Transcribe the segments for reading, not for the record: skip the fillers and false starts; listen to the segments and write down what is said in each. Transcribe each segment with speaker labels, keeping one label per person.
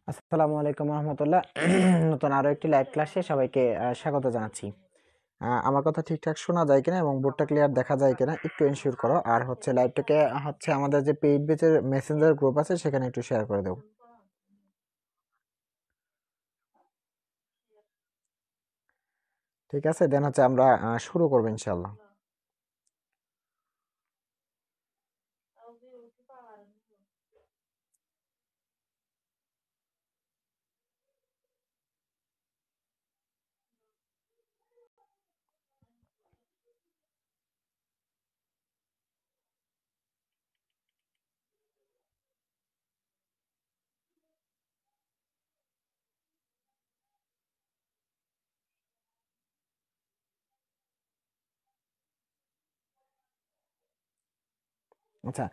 Speaker 1: আসসালামু আলাইকুম রহমতুল্লাহ। নতুন আরো একটি লাইভ ক্লাসে সবাইকে স্বাগত জানাচ্ছি। আমার কথা ঠিকঠাক শোনা যায় কিনা এবং বোর্ডটা ক্লিয়ার দেখা যায় কিনা একটু এনশিওর করো। আর হচ্ছে লাইভটাকে হচ্ছে আমাদের যে পেইড বেচের মেসেঞ্জার গ্রুপ আছে সেখানে একটু শেয়ার করে দাও। ঠিক আছে, দেন হচ্ছে আমরা শুরু করবো ইনশাল্লাহ। আচ্ছা,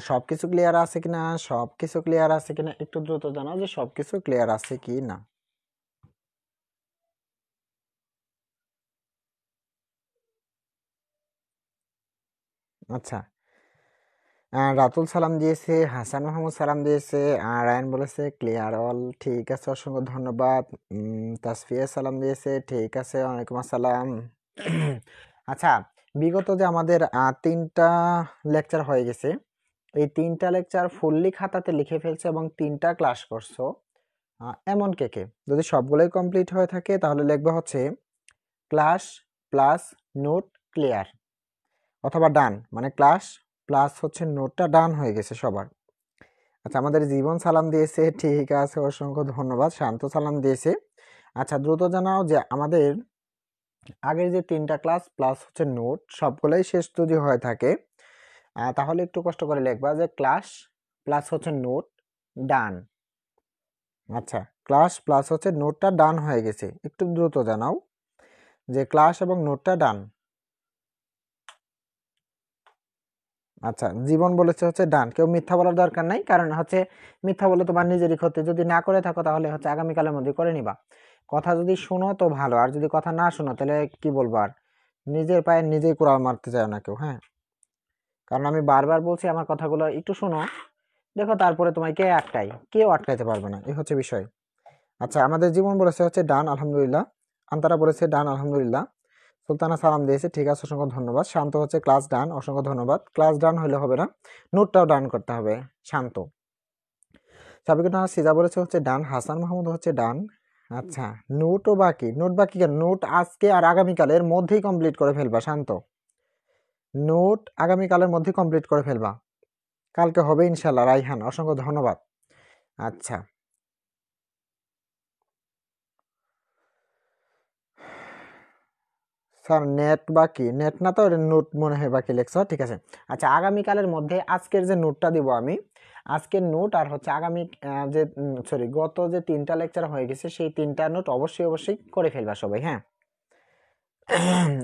Speaker 1: সবকিছু ক্লিয়ার আছে কিনা, সবকিছু ক্লিয়ার আছে কিনা একটু দ্রুত জানাও যে সবকিছু ক্লিয়ার আছে কি না। আচ্ছা, রাতুল সালাম দিয়েছে, হাসান মাহমুদ সালাম দিয়েছে, রায়ান বলেছে ক্লিয়ার অল, ঠিক আছে, অসংখ্য ধন্যবাদ। তাসফিয়া সালাম দিয়েছে, ঠিক আছে, ওয়ালাইকুম আসসালাম। আচ্ছা, বিগত যে আমাদের 3টা লেকচার হয়ে গেছে, এই 3টা লেকচার ফুললি খাতাতে লিখে ফেলছে এবং 3টা ক্লাস করছো এমন কে কে? যদি সবগুলোই কমপ্লিট হয়ে থাকে তাহলে লিখবা হচ্ছে ক্লাস প্লাস নোট ক্লিয়ার অথবা ডান, মানে ক্লাস প্লাস হচ্ছে নোটটা ডান হয়ে গেছে সবার। আচ্ছা, আমাদের জীবন সালাম দিয়েছে, ঠিক আছে, অসংখ্য ধন্যবাদ। শান্ত সালাম দিয়েছে। আচ্ছা, দ্রুত জানাও যে আমাদের আগের যে 3টা ক্লাস প্লাস হচ্ছে নোট সবগুলোই শেষ যদি হয়ে থাকে তাহলে একটু কষ্ট করে লিখবা যে ক্লাস প্লাস হচ্ছে নোট ডান। আচ্ছা, ক্লাস প্লাস হচ্ছে নোটটা ডান হয়ে গেছে, একটু দ্রুত জানাও যে ক্লাস এবং নোটটা ডান। আচ্ছা, জীবন বলেছে হচ্ছে ডান। কেউ মিথ্যা বলার দরকার নাই, কারণ হচ্ছে মিথ্যা বলে তোমার নিজেরই ক্ষতি। যদি না করে থাকো তাহলে হচ্ছে আগামীকালের মধ্যে করে নিবা। কথা যদি শুনো তো ভালো, আর যদি কথা না শুনো তাহলে কি বলবো আর, নিজের পায়ে নিজেই কুড়াল মারতে চায় না কেউ। হ্যাঁ, কারণ আমি বারবার বলছি আমার কথাগুলো একটু শোনো, দেখো তারপরে তোমায় কে কেউ আটকাইতে পারবে না, এই হচ্ছে বিষয়। আচ্ছা, আমাদের জীবন বলেছে হচ্ছে ডান আলহামদুলিল্লাহ, আন্তারা বলেছে ডান আলহামদুলিল্লাহ, সুলতানা সালাম দিয়েছে, ঠিক আছে, অসংখ্য ধন্যবাদ। শান্ত হচ্ছে ক্লাস ডান, অসংখ্য ধন্যবাদ। ক্লাস ডান হলে হবে না, নোটটাও ডান করতে হবে। শান্ত। সাবিকুনা সিজা বলেছে হচ্ছে ডান, হাসান মাহমুদ হচ্ছে ডান। আচ্ছা, নোটও বাকি, নোট বাকি কেন? নোট আজকে আর আগামীকালের মধ্যেই কমপ্লিট করে ফেলবা। শান্ত, নোট আগামীকালের মধ্যে কমপ্লিট করে ফেলবা, কালকে হবে ইনশাল্লাহ। রাইহান, অসংখ্য ধন্যবাদ। আচ্ছা, স্যার নেট বাকি, নেট না তো, নোট মনে হয় বাকি লেখছো, ঠিক আছে। আচ্ছা, আগামীকালের মধ্যে আজকের যে নোটটা দিব আমি, আজকের নোট আর হচ্ছে আগামী যে সরি গত যে 3টা লেকচার হয়ে গেছে সেই 3টা নোট অবশ্যই অবশ্যই করে ফেলবা সবাই। হ্যাঁ,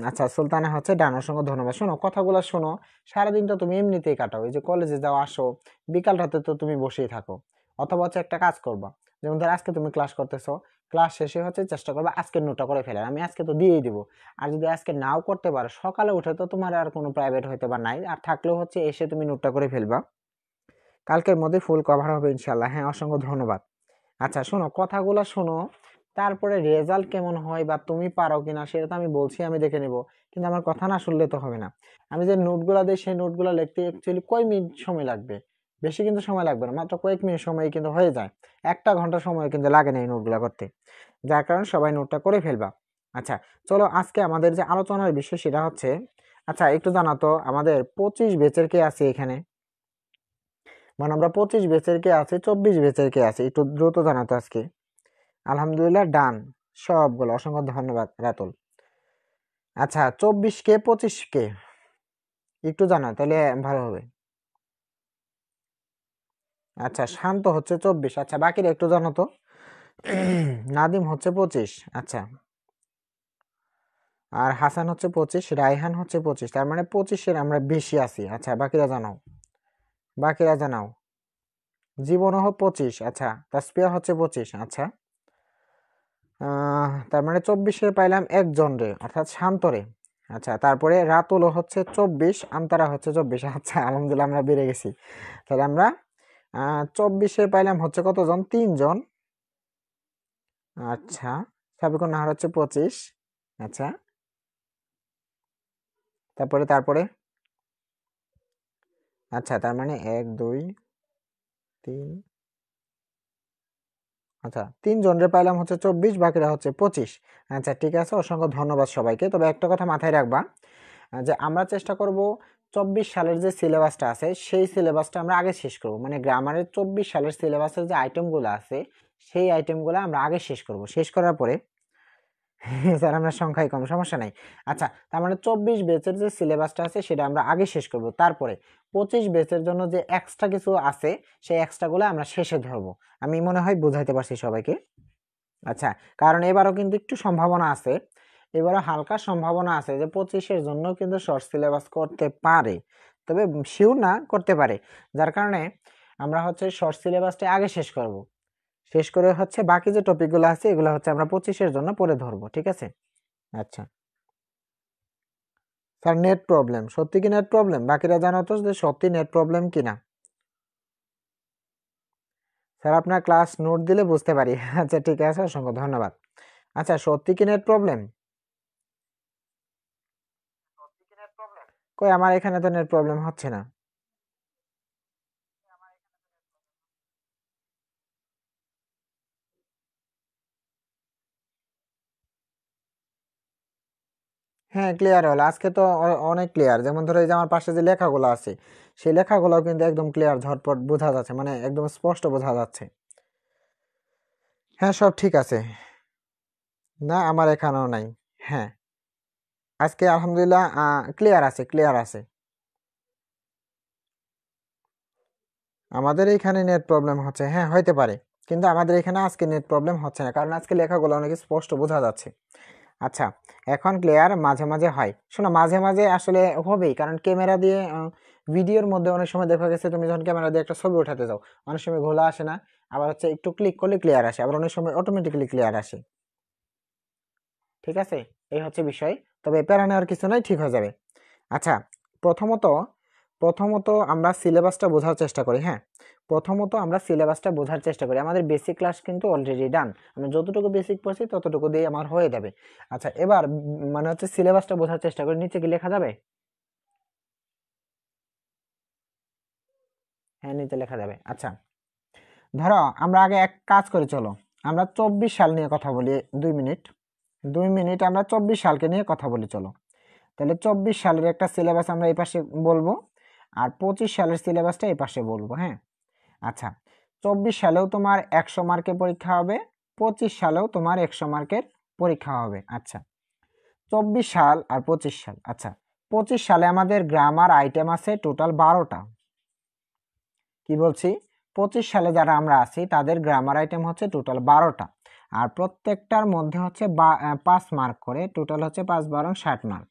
Speaker 1: আচ্ছা, সুলতানা হচ্ছে ডান, অসংখ্য ধন্যবাদ। শোনো, কথাগুলো শোনো। সারাদিন তো তুমি এমনিতেই কাটাও, এই যে কলেজে যাও আসো, বিকালটাতে তো তুমি বসেই থাকো। অথবা হচ্ছে একটা কাজ করবা, যেমন ধর আজকে তুমি ক্লাস করতেছো, ক্লাস শেষে হচ্ছে চেষ্টা করবা আজকের নোটটা করে ফেলার। আমি আজকে তো দিয়েই দিব। আর যদি আজকে নাও করতে পারো, সকালে উঠে তো তোমার আর কোনো প্রাইভেট হইতে বা নাই, আর থাকলেও হচ্ছে এসে তুমি নোটটা করে ফেলবা, কালকের মধ্যে ফুল কভার হবে ইনশাল্লাহ। হ্যাঁ, অসংখ্য ধন্যবাদ। আচ্ছা, শোনো, কথাগুলো শোনো, তারপরে রেজাল্ট কেমন হয় বা তুমি পারো কিনা সেটা তো আমি বলছি, আমি দেখে নেব, কিন্তু আমার কথা না শুনলে তো হবে না। আমি যে নোটগুলো দিই সেই নোটগুলো লিখতে অ্যাকচুয়ালি কয় মিনিট সময় লাগবে? বেশি কিন্তু সময় লাগবে না, মাত্র কয়েক মিনিট সময় কিন্তু হয়ে যায়। 1 ঘন্টা সময় কিন্তু লাগে না এই নোটগুলো করতে, যার কারণে সবাই নোটটা করে ফেলবা। আচ্ছা, চলো আজকে আমাদের যে আলোচনার বিষয় সেটা হচ্ছে, আচ্ছা একটু জানাতো আমাদের 25 ব্যাচের কে আছে এখানে? মানে আমরা 25 ব্যাচের কে আছে, 24 ব্যাচের কে আছে, একটু দ্রুত জানাতো আজকে। আলহামদুলিল্লাহ ডান সবগুলো, অসংখ্য ধন্যবাদ রাতুল। আচ্ছা 24K 25K একটু জানা তাহলে ভালো হবে। আচ্ছা শান্ত হচ্ছে 24, আচ্ছা বাকিরা একটু জানো তো। নাদিম হচ্ছে 25, আচ্ছা আর হাসান হচ্ছে 25, রায়হান হচ্ছে 25, তার মানে 25-এর আমরা বেশি আছি। আচ্ছা বাকিরা জানাও, বাকিরা জানাও। জীবনও 25, আচ্ছা তাসপিয়া হচ্ছে 25, আচ্ছা তার মানে 24-এ পাইলাম একজন রে, অর্থাৎ শান্তরে। আচ্ছা তারপরে রাতুলও হচ্ছে 24, আন্তারা হচ্ছে 24, আচ্ছা আলহামদুলিল্লাহ আমরা বেড়ে গেছি। তাহলে আমরা 24-এ পাইলাম হচ্ছে কতজন, 3 জন। আচ্ছা সাবিকুন নাহার হচ্ছে 25, আচ্ছা তারপরে তারপরে আচ্ছা তার মানে 1 2 3, আচ্ছা 3 জনরে পাইলাম হচ্ছে 24, বাকিরা হচ্ছে 25। আচ্ছা ঠিক আছে, অসংখ্য ধন্যবাদ সবাইকে। তবে একটা কথা মাথায় রাখবা যে আমরা চেষ্টা করব 24 সালের যে সিলেবাসটা আছে সেই সিলেবাসটা আমরা আগে শেষ করব, মানে গ্রামারের 24 সালের সিলেবাসের যে আইটেমগুলো আছে সেই আইটেমগুলো আমরা আগে শেষ করব। শেষ করার পরে স্যার আমরা সংখ্যায় কম, সমস্যা নাই। আচ্ছা তার মানে 24 ব্যাচের যে সিলেবাসটা আছে সেটা আমরা আগে শেষ করব, তারপরে 25 ব্যাচের জন্য যে এক্সট্রা কিছু আছে সেই এক্সট্রাগুলো আমরা শেষে ধরবো। আমি মনে হয় বুঝাইতে পারছি সবাইকে। আচ্ছা কারণ এবারও কিন্তু একটু সম্ভাবনা আছে, এবারও হালকা সম্ভাবনা আছে যে 25-এর জন্য কিন্তু শর্ট সিলেবাস করতে পারে, তবে শিওর না, করতে পারে। যার কারণে আমরা হচ্ছে শর্ট সিলেবাসটা আগে শেষ করব, শেষ করে হচ্ছে বাকি যে টপিকগুলো আছে এগুলো হচ্ছে আমরা 25-এর জন্য পরে ধরবো, ঠিক আছে। আচ্ছা স্যার নেট প্রবলেম, সত্যি কি নেট প্রবলেম? বাকিরা জানো তো যে সত্যি নেট প্রবলেম কিনা। স্যার আপনার ক্লাস নোট দিলে বুঝতে পারি। আচ্ছা ঠিক আছে, অসংখ্য ধন্যবাদ। আচ্ছা সত্যি কি নেট প্রবলেম? কই আমার এখানে তো নেট প্রবলেম হচ্ছে না। হ্যাঁ ক্লিয়ার হলো আজকে তো অনেক ক্লিয়ার। যেমন ধরো এই যে আমার পাশে যে লেখাগুলো আছে সেই লেখাগুলোও কিন্তু একদম ক্লিয়ার, ঝটপট বোঝা যাচ্ছে, মানে একদম স্পষ্ট বোঝা যাচ্ছে। হ্যাঁ সব ঠিক আছে। না আমার এখানেও নাই। হ্যাঁ আজকে আলহামদুলিল্লাহ ক্লিয়ার আছে, ক্লিয়ার আছে। আমাদের এখানে নেট প্রবলেম হচ্ছে, হ্যাঁ হইতে পারে, কিন্তু আমাদের এখানে আজকে নেট প্রবলেম হচ্ছে না, কারণ আজকে লেখাগুলো অনেক স্পষ্ট বোঝা যাচ্ছে। আচ্ছা এখন ক্লিয়ার, মাঝে মাঝে হয়, শোনো মাঝে মাঝে আসলে হবেই, কারণ ক্যামেরা দিয়ে ভিডিওর মধ্যে অনেক সময় দেখা গেছে তুমি যখন ক্যামেরা দিয়ে একটা ছবি উঠাতে যাও অনেক সময় ঘোলা আসে না, আবার হচ্ছে একটু ক্লিক করলে ক্লিয়ার আসে, আবার অনেক সময় অটোমেটিক্যালি ক্লিয়ার আসে। ঠিক আছে, এই হচ্ছে বিষয়। তবে প্যারা নেওয়ার কিছু নাই, ঠিক হয়ে যাবে। আচ্ছা প্রথমত প্রথমত আমরা সিলেবাসটা বোঝার চেষ্টা করি। হ্যাঁ প্রথমত আমরা সিলেবাসটা বোঝার চেষ্টা করি, আমাদের বেসিক ক্লাস কিন্তু অলরেডি ডান, আমি যতটুকু বেসিক পড়ছি ততটুকু দিয়ে আমার হয়ে যাবে। আচ্ছা এবার মানে হচ্ছে সিলেবাসটা বোঝার চেষ্টা করি, নিচে কি লেখা যাবে? হ্যাঁ নিচে লেখা যাবে। আচ্ছা ধরো আমরা আগে এক কাজ করে চলো, আমরা 24 সাল নিয়ে কথা বলি 2 মিনিট, 2 মিনিট আমরা 24 সালকে নিয়ে কথা বলি চলো। তাহলে 24 সালের একটা সিলেবাস আমরা এই পাশে বলবো, আর 25 সালের সিলেবাসটা এই পাশে বলবো। হ্যাঁ আচ্ছা 24 সালেও তোমার 100 মার্কের পরীক্ষা হবে, 25 সালেও তোমার 100 মার্কের পরীক্ষা হবে। আচ্ছা 24 সাল আর 25 সাল। আচ্ছা 25 সালে আমাদের গ্রামার আইটেম আছে টোটাল 12টা। কি বলছি? 25 সালে যারা আমরা আছি তাদের গ্রামার আইটেম হচ্ছে টোটাল 12টা, আর প্রত্যেকটার মধ্যে হচ্ছে 5 মার্ক করে, টোটাল হচ্ছে 5 12 60 মার্ক।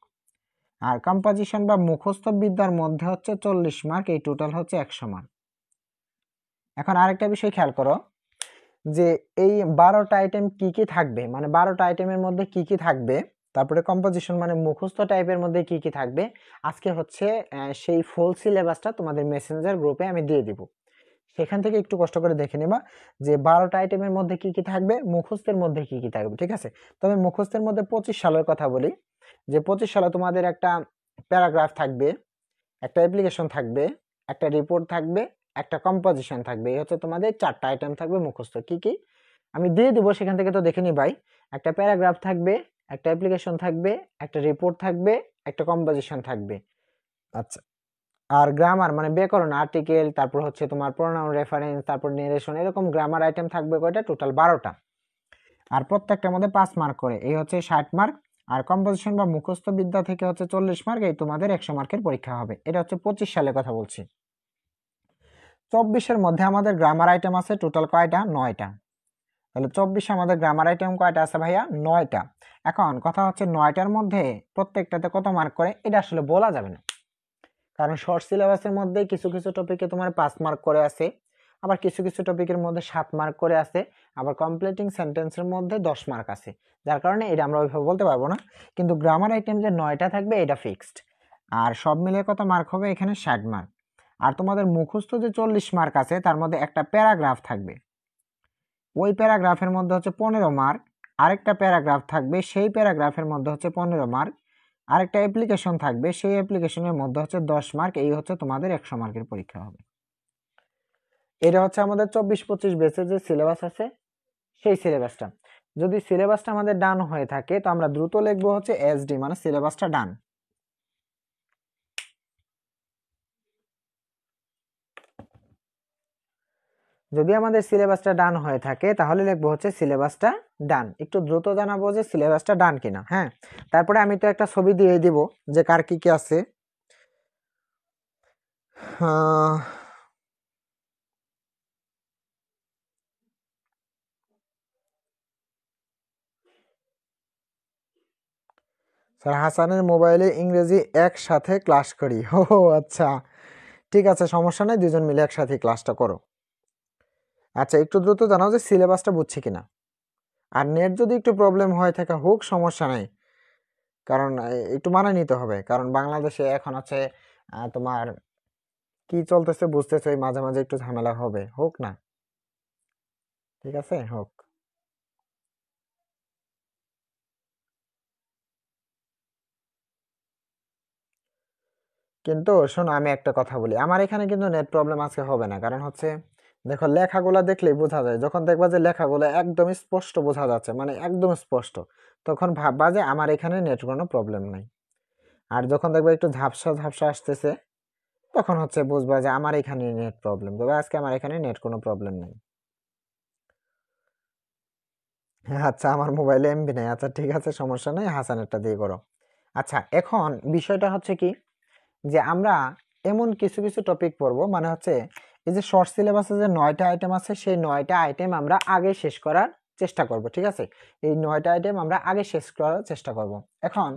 Speaker 1: আর কম্পোজিশন বা মুখস্থ বিদ্যার মধ্যে হচ্ছে 40 মার্ক, এই টোটাল হচ্ছে 100 মার্ক। এখন আরেকটা বিষয় খেয়াল করো যে এই 12টা আইটেম কি কি থাকবে, মানে 12টা আইটেমের মধ্যে কি কি থাকবে, তারপরে কম্পোজিশন মানে মুখস্থ টাইপের মধ্যে কি কি থাকবে, আজকে হচ্ছে সেই ফুল সিলেবাসটা তোমাদের মেসেঞ্জার গ্রুপে আমি দিয়ে দিব, সেখান থেকে একটু কষ্ট করে দেখে নেবা যে 12টা আইটেমের মধ্যে কি কি থাকবে, মুখস্থের মধ্যে কি কি থাকবে। ঠিক আছে, তবে মুখস্থের মধ্যে 25 সালের কথা বলি, যে 25 সালে তোমাদের একটা প্যারাগ্রাফ থাকবে, একটা অ্যাপ্লিকেশন থাকবে, একটা রিপোর্ট থাকবে, একটা কম্পোজিশন থাকবে, এই হচ্ছে তোমাদের 4টা আইটেম থাকবে মুখস্থ। কি কি আমি দিয়ে দিব সেখান থেকে তো দেখে নি ভাই। একটা প্যারাগ্রাফ থাকবে, একটা অ্যাপ্লিকেশন থাকবে, একটা রিপোর্ট থাকবে, একটা কম্পোজিশন থাকবে। আচ্ছা আর গ্রামার মানে ব্যাকরণ, আর্টিকেল, তারপর হচ্ছে তোমার প্রোনাউন রেফারেন্স, তারপর নেরেশন, এরকম গ্রামার আইটেম থাকবে কয়টা, টোটাল 12টা। আর প্রত্যেকটার মধ্যে 5 মার্ক করে, এই হচ্ছে 60 মার্ক। আর কম্পোজিশন বা মুখস্থ বিদ্যা থেকে হচ্ছে 40 মার্ক, এই তোমাদের 100 মার্কের পরীক্ষা হবে। এটা হচ্ছে 25 সালে কথা বলছি। 24-এর মধ্যে আমাদের গ্রামার আইটেম আছে টোটাল কয়টা? 9টা। তাহলে 24-এ আমাদের গ্রামার আইটেম কয়টা আছে ভাইয়া? 9টা। এখন কথা হচ্ছে 9টার মধ্যে প্রত্যেকটাতে কত মার্ক করে এটা আসলে বলা যাবে না, কারণ শর্ট সিলেবাসের মধ্যে কিছু কিছু টপিকে তোমার 5 মার্ক করে আছে, আবার কিছু কিছু টপিকের মধ্যে 7 মার্ক করে আছে, আবার কমপ্লিটিং সেন্টেন্সের মধ্যে 10 মার্ক আছে, যার কারণে এটা আমরা ওইভাবে বলতে পারবো না। কিন্তু গ্রামার আইটেম যে 9টা থাকবে এটা ফিক্সড। আর সব মিলিয়ে কত মার্ক হবে এখানে? 60 মার্ক। আর তোমাদের মুখস্থ যে 40 মার্ক আছে তার মধ্যে একটা প্যারাগ্রাফ থাকবে, ওই প্যারাগ্রাফের মধ্যে হচ্ছে 15 মার্ক। আরেকটা প্যারাগ্রাফ থাকবে, সেই প্যারাগ্রাফের মধ্যে হচ্ছে 15 মার্ক। আরেকটা অ্যাপ্লিকেশন থাকবে, সেই অ্যাপ্লিকেশনের মধ্যে হচ্ছে 10 মার্ক। এই হচ্ছে তোমাদের 100 মার্কের পরীক্ষা হবে। এটা হচ্ছে আমাদের 24-25 বেসের যে সিলেবাস আছে সেই সিলেবাসটা। যদি সিলেবাসটা আমাদের ডান হয়ে থাকে তো আমরা দ্রুত লিখবো হচ্ছে এসডি, মানে সিলেবাসটা ডান। যদি আমাদের সিলেবাসটা ডান হয়ে থাকে তাহলে লিখবো হচ্ছে সিলেবাসটা ডান। একটু দ্রুত জানাবো যে সিলেবাসটা ডান কিনা। হ্যাঁ, তারপরে আমি তো একটা ছবি দিয়ে দিব যে কার কি কি আছে। স্যার হাসানের মোবাইলে ইংরেজি একসাথে ক্লাস করি। ও আচ্ছা, ঠিক আছে, সমস্যা নাই, দুজন মিলে একসাথে ক্লাসটা করো। আচ্ছা, একটু দ্রুত জানাও যে সিলেবাসটা বুঝছি কিনা। আর নেট যদি একটু প্রবলেম হয়ে থাকে হোক, সমস্যা নাই, কারণ একটু মানায় নিতে হবে, কারণ বাংলাদেশে এখন আছে তোমার কি চলতেছে বুঝতেছে, মাঝে মাঝে একটু ঝামেলা হবে, হোক না, ঠিক আছে, হোক। কিন্তু শোনো, আমি একটা কথা বলি, আমার এখানে কিন্তু নেট প্রবলেম আজকে হবে না, কারণ হচ্ছে দেখো লেখাগুলো দেখলেই বোঝা যায়, যখন দেখবা যে লেখাগুলো একদম স্পষ্ট বোঝা যাচ্ছে, মানে একদম স্পষ্ট, তখন ভাববা যে আমার এখানে নেট কোনো প্রবলেম নাই। আর যখন দেখবা একটু ঝাপসা ঝাপসা আসতেছে, তখন হচ্ছে বুঝবা যে আমার এখানে নেট প্রবলেম। তবে আজকে আমার এখানে নেট কোনো প্রবলেম নেই। আচ্ছা, আমার মোবাইলে এমবি নাই। আচ্ছা ঠিক আছে, সমস্যা নেই, হাসানেরটা দিয়ে করো। আচ্ছা, এখন বিষয়টা হচ্ছে কি, যে আমরা এমন কিছু কিছু টপিক পড়বো, মানে হচ্ছে এই যে শর্ট সিলেবাসে যে 9টা আইটেম আছে সেই 9টা আইটেম আমরা আগে শেষ করার চেষ্টা করব, ঠিক আছে? এই 9টা আইটেম আমরা আগে শেষ করার চেষ্টা করব। এখন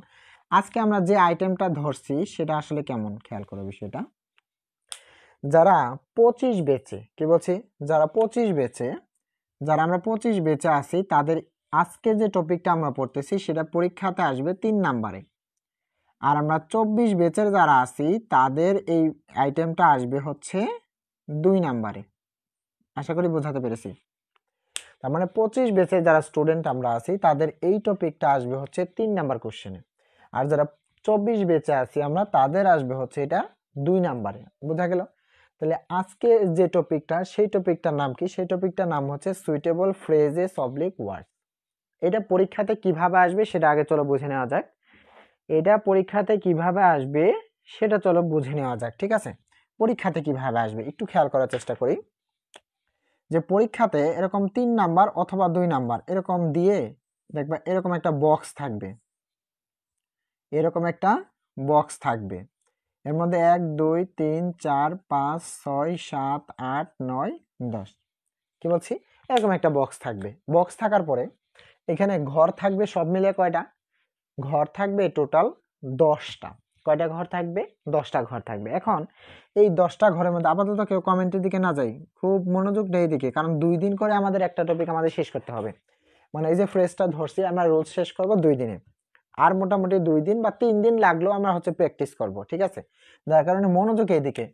Speaker 1: আজকে আমরা যে আইটেমটা ধরছি সেটা আসলে কেমন, খেয়াল করো বিষয়টা। যারা 25 বেচে, কি বলছি, যারা 25 বেচে, যারা আমরা 25 বেচে আছি তাদের আজকে যে টপিকটা আমরা পড়তেছি সেটা পরীক্ষাতে আসবে 3 নাম্বারে। আর আমরা 24 বেচের যারা আছি তাদের এই আইটেমটা আসবে হচ্ছে 2 নাম্বারে। আশা করি বোঝাতে পেরেছি। তার মানে 25 বেচের যারা স্টুডেন্ট আমরা আছি তাদের এই টপিকটা আসবে হচ্ছে 3 নাম্বার কোশ্চেনে। আর যারা 24 বেচে আছি আমরা তাদের আসবে হচ্ছে এটা 2 নাম্বারে। বোঝা গেল? তাহলে আজকে যে টপিকটা, সেই টপিকটার নাম কি? সেই টপিকটার নাম হচ্ছে সুইটেবল ফ্রেজেস অবলিক ওয়ার্ড। এটা পরীক্ষাতে কিভাবে আসবে সেটা আগে চলো বুঝে নেওয়া যাক। এটা পরীক্ষাতে কিভাবে আসবে সেটা চলো বুঝে নেওয়া যাক, ঠিক আছে? পরীক্ষাতে কিভাবে আসবে একটু খেয়াল করার চেষ্টা করি। যে পরীক্ষাতে এরকম 3 নাম্বার অথবা 2 নাম্বার এরকম দিয়ে দেখবা এরকম একটা বক্স থাকবে, এরকম একটা বক্স থাকবে, এর মধ্যে 1 2 3 4 5 6 7 8 9 10, কি বলছি, এরকম একটা বক্স থাকবে। বক্স থাকার পরে এখানে ঘর থাকবে সব মিলে কয়টা? ঘর থাকবে টোটাল 10টা। কয়টা ঘর থাকবে? 10টা ঘর থাকবে। এখন এই 10টা ঘরের মধ্যে আপাতত কেউ কমেন্টের দিকে না যাই, খুব মনোযোগ দেয় দিকে, কারণ 2 দিন করে আমাদের একটা টপিক আমাদের শেষ করতে হবে। মানে এই যে ফ্রেজটা ধরছি আমরা রোজ শেষ করব 2 দিনে, আর মোটামুটি 2 দিন বা 3 দিন লাগলেও আমরা হচ্ছে প্র্যাকটিস করব, ঠিক আছে? যার কারণে মনোযোগ এইদিকে,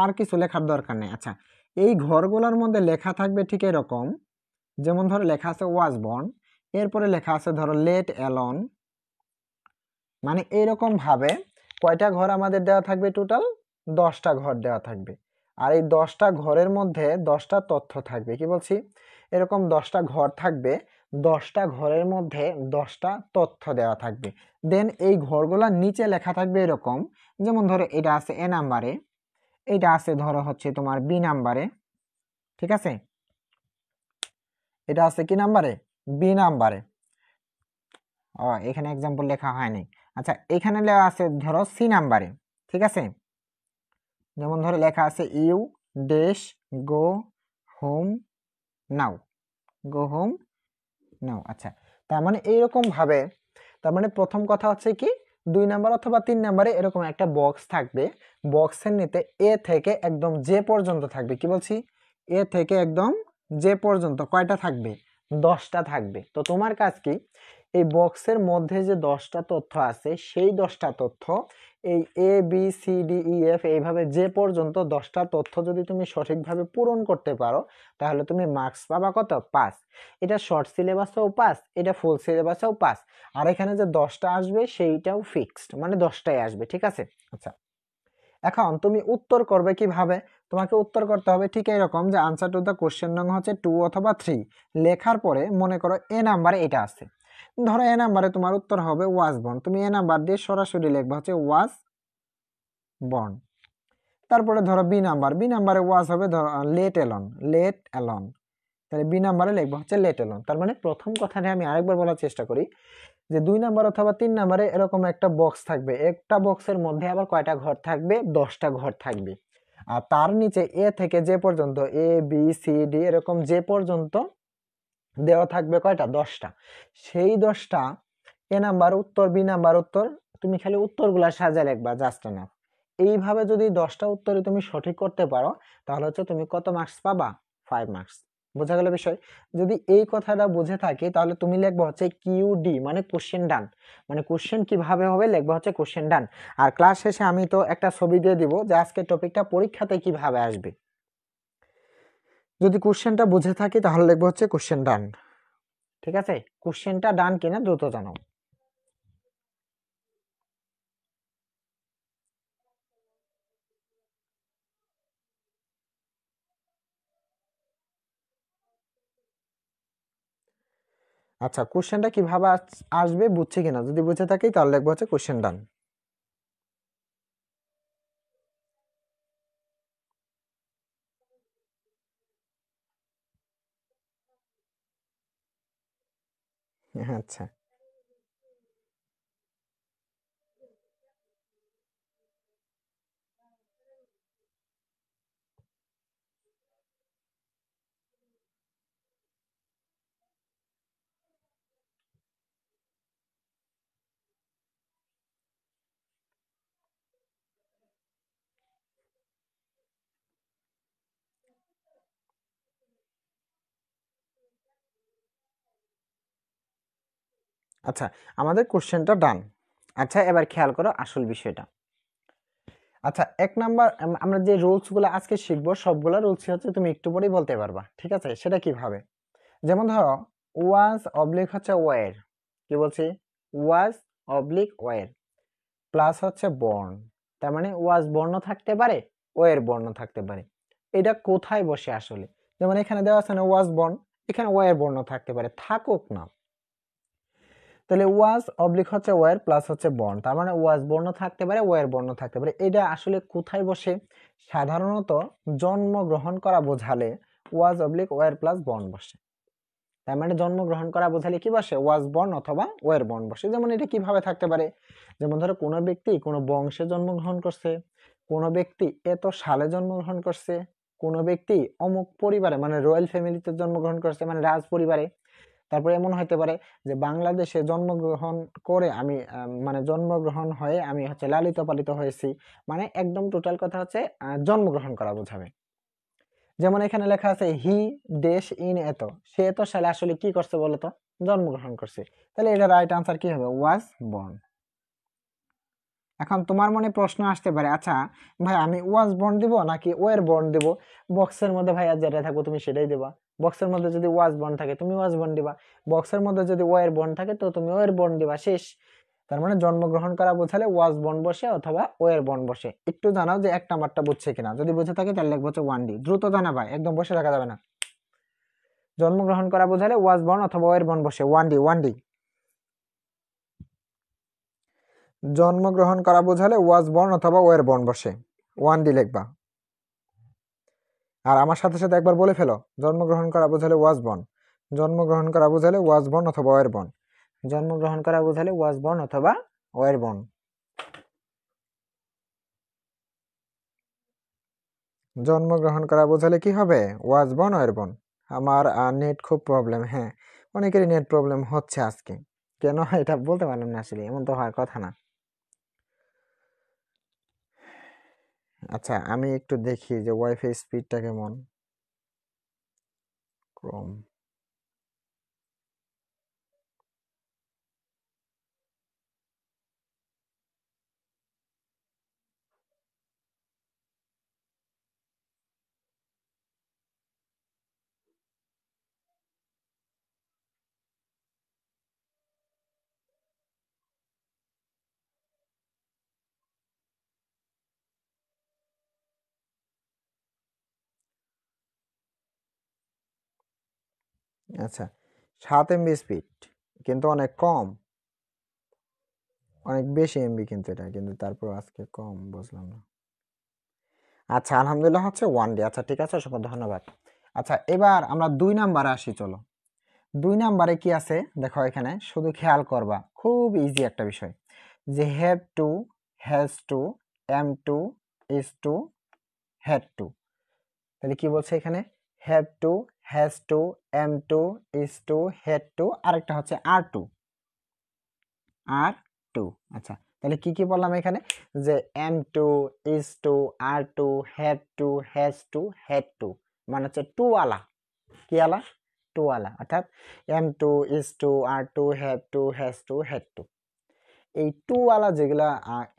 Speaker 1: আর কিছু লেখার দরকার নেই। আচ্ছা, এই ঘরগুলোর মধ্যে লেখা থাকবে ঠিক এরকম, যেমন ধরো লেখা আছে ওয়াজ বর্ন, এরপরে লেখা আছে ধরো লেট অ্যালন, মানে এইরকম ভাবে কয়টা ঘর আমাদের দেওয়া থাকবে? টোটাল 10টা ঘর দেওয়া থাকবে। আর এই 10টা ঘরের মধ্যে 10টা তথ্য থাকবে, কি বলছি, এরকম 10টা ঘর থাকবে, 10টা ঘরের মধ্যে 10টা তথ্য দেওয়া থাকবে। দেন এই ঘরগুলোর নিচে লেখা থাকবে এরকম, যেমন ধরো এটা আছে এ নাম্বারে, এটা আছে ধরো হচ্ছে তোমার বি নাম্বারে, ঠিক আছে? এটা আছে কি নাম্বারে? বি নাম্বারে, ও এখানে এক্সাম্পল লেখা হয়নি। আচ্ছা এখানে লেখা আছে ধরো সি নাম্বারে, ঠিক আছে, যেমন ধরো লেখা আছে you dash go home now, go home now. আচ্ছা তার মানে এইরকম ভাবে, তার মানে প্রথম কথা হচ্ছে কি 2 নাম্বার অথবা 3 নাম্বারে এরকম একটা বক্স থাকবে, বক্সের নিতে এ থেকে একদম জে পর্যন্ত থাকবে। কি বলছি? এ থেকে একদম জে পর্যন্ত কয়টা থাকবে? 10টা থাকবে। তো তোমার কাজ কি, এই বক্সের মধ্যে যে 10টা তথ্য আছে সেই 10টা তথ্য এই A B C D E F এইভাবে যে পর্যন্ত 10টা তথ্য যদি তুমি সঠিকভাবে পূরণ করতে পারো তাহলে তুমি মার্কস পাবা কত? 5। এটা শর্ট সিলেবাসেও 5, এটা ফুল সিলেবাসেও 5। আর এখানে যে 10টা আসবে সেইটাও ফিক্সড, মানে 10টাই আসবে, ঠিক আছে। আচ্ছা এখন তুমি উত্তর করবে কিভাবে? তোমাকে উত্তর করতে হবে ঠিক এরকম যে আনসার টু দ্য কোশ্চেন নং হচ্ছে 2 অথবা 3 লেখার পরে মনে করো এ নাম্বারে এটা আছে, ধরো এ নাম্বারে তোমার উত্তর হবে ওয়াজ বর্ন, তুমি এ নাম্বার দিয়ে সরাসরি লিখবা হচ্ছে ওয়াজ বর্ন। তারপরে ধরো বি নাম্বার, বি নাম্বারে ওয়াজ হবে ধরো লেট এলন, লেট এলন, তাহলে বি নাম্বারে লিখবো হচ্ছে লেট এলন। তার মানে প্রথম কথাটা আমি আরেকবার বলার চেষ্টা করি যে 2 নাম্বার অথবা 3 নাম্বারে এরকম একটা বক্স থাকবে, একটা বক্সের মধ্যে আবার কয়টা ঘর থাকবে? 10টা ঘর থাকবে। আর তার নিচে এ থেকে যে পর্যন্ত এ বি সি ডি এরকম যে পর্যন্ত দেওয়া থাকবে কয়টা? 10টা। সেই 10টা এ নাম্বার উত্তর, বি নাম্বার উত্তর, তুমি খালি উত্তরগুলা সাজিয়ে লিখবা, জাস্ট না। এইভাবে যদি 10টা উত্তরে তুমি সঠিক করতে পারো তাহলে হচ্ছে তুমি কত মার্কস পাবা? 5 মার্কস। বোঝা গেল বিষয়? যদি এই কথাটা বুঝে থাকি তাহলে তুমি লিখবা হচ্ছে কিউডি, মানে কোশ্চেন ডান, মানে কোশ্চেন কিভাবে হবে লিখবা হচ্ছে কোশ্চেন ডান। আর ক্লাস শেষে আমি তো একটা ছবি দিয়ে দিব যে আজকে টপিকটা পরীক্ষাতে কিভাবে আসবে। যদি কোশ্চেনটা বুঝে থাকি তাহলে লিখবো হচ্ছে কোশ্চেন ডান, ঠিক আছে। কোশ্চেনটা ডান কিনা দ্রুত জানাও। আচ্ছা কোশ্চেনটা কিভাবে আসবে বুঝছি কিনা, যদি বুঝে থাকি তাহলে লিখবো হচ্ছে কোশ্চেন ডান। আচ্ছা আচ্ছা আমাদের কোশ্চেনটা ডান। আচ্ছা এবার খেয়াল করো আসল বিষয়টা। আচ্ছা 1 নাম্বার, আমরা যে রুলস গুলো আজকে শিখবো সবগুলো রুলস হচ্ছে তুমি একটু পরেই বলতে পারবা, ঠিক আছে। সেটা কিভাবে? যেমন ধরো ওয়াজ অবলিক হচ্ছে ওয়ার, কি বলছি? ওয়াজ অবলিক ওয়ার প্লাস হচ্ছে বর্ণ, তার মানে ওয়াজ বর্ণ থাকতে পারে, ওয়ের বর্ণ থাকতে পারে। এটা কোথায় বসে আসলে? যেমন এখানে দেওয়া আছে না ওয়াজ বর্ণ, এখানে ওয়ের বর্ণ থাকতে পারে, থাকুক না। তাহলে ওয়াজ অবলিক হচ্ছে ওয়ার প্লাস হচ্ছে বর্ণ, তার মানে ওয়াজ বর্ণ থাকতে পারে, ওয়ের বর্ণ থাকতে পারে। এটা আসলে কোথায় বসে? সাধারণত জন্মগ্রহণ করা বোঝালে ওয়াজ অবলিক ওয়ার প্লাস বর্ণ বসে। তার মানে জন্মগ্রহণ করা বোঝালে কি বসে? ওয়াজ বর্ণ অথবা ওয়ের বর্ণ বসে। যেমন এটা কিভাবে থাকতে পারে? যেমন ধরো কোনো ব্যক্তি কোনো বংশে জন্মগ্রহণ করছে, কোনো ব্যক্তি এত সালে জন্মগ্রহণ করছে, কোনো ব্যক্তি অমুক পরিবারে মানে রয়্যাল ফ্যামিলিতে জন্মগ্রহণ করছে, মানে রাজ পরিবারে। তারপরে এমন হইতে পারে যে বাংলাদেশে জন্মগ্রহণ করে আমি মানে জন্মগ্রহণ হয়ে আমি হচ্ছে লালিত পালিত হয়েছি, মানে একদম টোটাল কথা হচ্ছে জন্মগ্রহণ করা বোঝাবে। যেমন এখানে লেখা আছে হি ড্যাশ ইন এত, সে এত সালে আসলে কি করছে বলতো? জন্মগ্রহণ করছে। তাহলে এটা রাইট আনসার কি হবে? Was born. এখন তোমার মনে প্রশ্ন আসতে পারে, আচ্ছা ভাই আমি ওয়াজ বর্ন দিব নাকি ওয়ের বর্ন দিব? বক্সের মধ্যে ভাইয়া যেটা থাকবো তুমি সেটাই দিবা। বক্সের মধ্যে যদি ওয়াজ বর্ন থাকে তুমি ওয়াজ বর্ন দিবা, বক্সের মধ্যে যদি ওয়ের বর্ন থাকে তো তুমি ওয়ের বর্ন দিবা, শেষ। তার মানে জন্মগ্রহণ করা বোঝালে ওয়াজ বর্ন বসে অথবা ওয়ের বর্ন বসে। একটু জানাও যে 1 নাম্বারটা বুঝছে কিনা, যদি বুঝে থাকে তাহলে লিখবো হচ্ছে 1D। দ্রুত জানাবা, একদম বসে রাখা যাবে না। জন্মগ্রহণ করা বোঝালে ওয়াজ বর্ন অথবা ওয়ের বর্ন বসে, 1D 1D। জন্মগ্রহণ করা বোঝালে ওয়াজ বর্ন অথবা ওয়ের বর্ন বসে, 1D লিখবা। আর আমার সাথে সাথে একবার বলে ফেলো, জন্মগ্রহণ করা বোঝালে ওয়াজ বর্ন, জন্মগ্রহণ করা বোঝালে ওয়াজ বর্ন অথবা ওয়ের বর্ন, জন্মগ্রহণ করা বোঝালে ওয়াজ বর্ন অথবা ওয়ের বর্ন। জন্মগ্রহণ করা বোঝালে কি হবে? Was born where born. আমার নেট খুব প্রবলেম, হ্যাঁ অনেকেরই নেট প্রবলেম হচ্ছে আজকে, কেন এটা বলতে পারলাম না আসলে, এমন তো হওয়ার কথা না। আচ্ছা আমি একটু দেখি যে ওয়াইফাই স্পিডটা কেমন। ক্রোম, আচ্ছা 7 MB স্পিড কিন্তু অনেক কম, অনেক বেশি এমবি কিন্তু এটা, কিন্তু তারপর আজকে কম বুঝলাম না। আচ্ছা আলহামদুলিল্লাহ হচ্ছে 1D। আচ্ছা ঠিক আছে, অসংখ্য ধন্যবাদ। আচ্ছা এবার আমরা 2 নাম্বারে আসি, চলো 2 নাম্বারে কি আছে দেখো, এখানে শুধু খেয়াল করবা, খুব ইজি একটা বিষয়, যে have to, has to, am to, is to, had to. তাহলে কি বলছে এখানে? Have to, has to, am to, is to, had to, আরেকটা হচ্ছে আর টু, আর টু। আচ্ছা তাহলে কি কি বললাম এখানে? যে am to, is to, are to, have to, has to, had to, মানে হচ্ছে টু আলা, কি আলা? টু আলা, অর্থাৎ am to, is to, are to, have to, has to, had to. এই টু আলা যেগুলা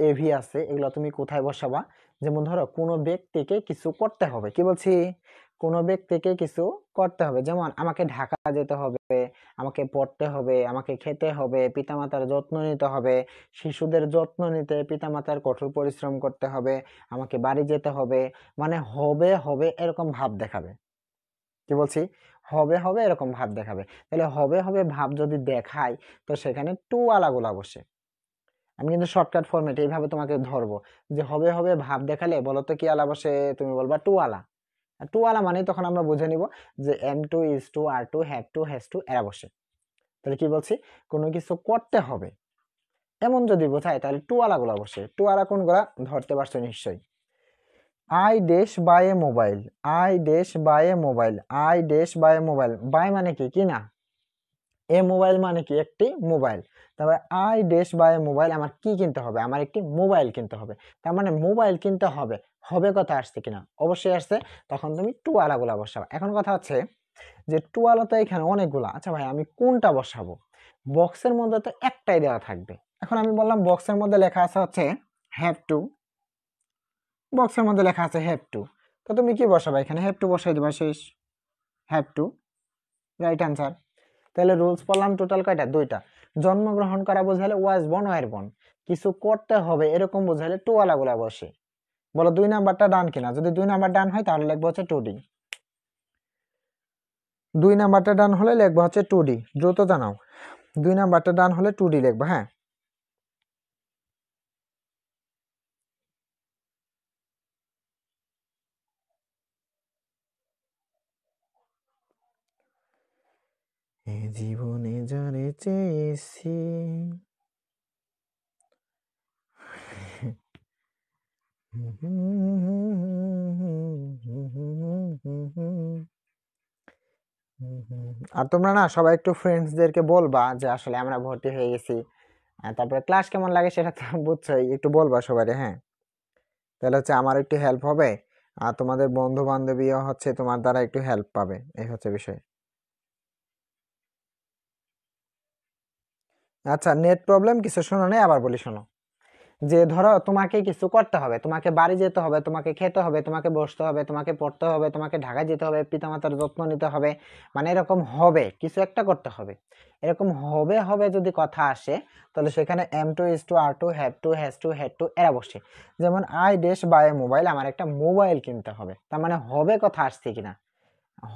Speaker 1: এভি আছে, এগুলো তুমি কোথায় বসাবা? যেমন ধরো কোনো ব্যক্তিকে কিছু করতে হবে, কি বলছি? কোনো ব্যক্তিকে কিছু করতে হবে, যেমন আমাকে ঢাকা যেতে হবে, আমাকে পড়তে হবে, আমাকে খেতে হবে, পিতামাতার যত্ন নিতে হবে, শিশুদের যত্ন নিতে পিতামাতার কঠোর পরিশ্রম করতে হবে, আমাকে বাড়ি যেতে হবে, মানে হবে হবে এরকম ভাব দেখাবে। কি বলছি? হবে হবে এরকম ভাব দেখাবে। তাহলে হবে হবে ভাব যদি দেখায়, তো সেখানে টু আলাগুলা বসে। আমি কিন্তু শর্টকাট ফরম্যাট এইভাবে তোমাকে ধরবো, যে হবে হবে ভাব দেখালে বলো তো কি আলা বসে? তুমি বলবা টু আলা। টু আলা মানে তখন আমরা বুঝে নিব যে am to, is to, are to, have to, has to এরা বসে। তাহলে কি বলছি? কোনো কিছু করতে হবে এমন যদি বোঝায়, তাহলে টু আলা গুলা বসে। টু আলা কোনগুলা ধরতে পারছো নিশ্চয়ই? I dash buy a mobile, I dash buy a mobile, I dash buy a mobile, buy মানে কি? কি না? এ মোবাইল মানে কি? একটি মোবাইল। তারপরে I dash buy a mobile, আমার কি কিনতে হবে? আমার একটি মোবাইল কিনতে হবে। তার মানে মোবাইল কিনতে হবে, হবে কথা আসছে কিনা? অবশ্যই আসছে। তখন তুমি টু আলাগুলা বসাবো। এখন কথা হচ্ছে যে টু আলা তো এখানে অনেকগুলা, আচ্ছা ভাই আমি কোনটা বসাবো? বক্সের মধ্যে তো একটাই দেওয়া থাকবে। এখন আমি বললাম বক্সের মধ্যে লেখা আছে হচ্ছে হ্যাভ টু, বক্সের মধ্যে লেখা আছে হ্যাভ টু, তো তুমি কি বসাবা? এখানে হ্যাভ টু বসাই দিবা, শেষ। Have to, right answer. তাহলে রুলস পড়লাম টোটাল কয়টা? 2টা। জন্মগ্রহণ করা বোঝালে ওয়াজ বর্ন ওয়ার বর্ন, কিছু করতে হবে এরকম বোঝালে টু আলাগুলা বসে। বলো 2 নাম্বারটা ডান কিনা? যদি 2 নাম্বার ডান হয় তাহলে লিখবো হচ্ছে 2D। 2 নাম্বারটা ডান হলে লিখবো হচ্ছে 2D, দ্রুত জানাও। 2 নাম্বারটা ডান হলে 2D লিখবো, হ্যাঁ। এ জীবনে জানে চেয়েছি। আর তোমরা না সবাই একটু ফ্রেন্ডসদেরকে বলবা যে আসলে আমরা ভর্তি হয়ে গেছি, তারপরে ক্লাস কেমন লাগে সেটা তো বুঝছোই, একটু বলবা সবাই, হ্যাঁ। তাহলে হচ্ছে আমার একটু হেল্প হবে, আর তোমাদের বন্ধু বান্ধবীও হচ্ছে তোমার দ্বারা একটু হেল্প পাবে, এই হচ্ছে বিষয়। আচ্ছা নেট প্রবলেম কিছু শোনো নেই, আবার বলি শোনো। যে ধরো তোমাকে কিছু করতে হবে, তোমাকে বাড়ি যেতে হবে, তোমাকে খেতে হবে, তোমাকে বসতে হবে, তোমাকে পড়তে হবে, তোমাকে ঢাকায় যেতে হবে, পিতামাতার যত্ন নিতে হবে, মানে এরকম হবে, কিছু একটা করতে হবে, এরকম হবে হবে যদি কথা আসে, তাহলে সেখানে am to, is to, are to, have to, has to, had to এরা বসে। যেমন আই ড্যাশ বাই মোবাইল, আমার একটা মোবাইল কিনতে হবে, তার মানে হবে কথা আসছে কিনা?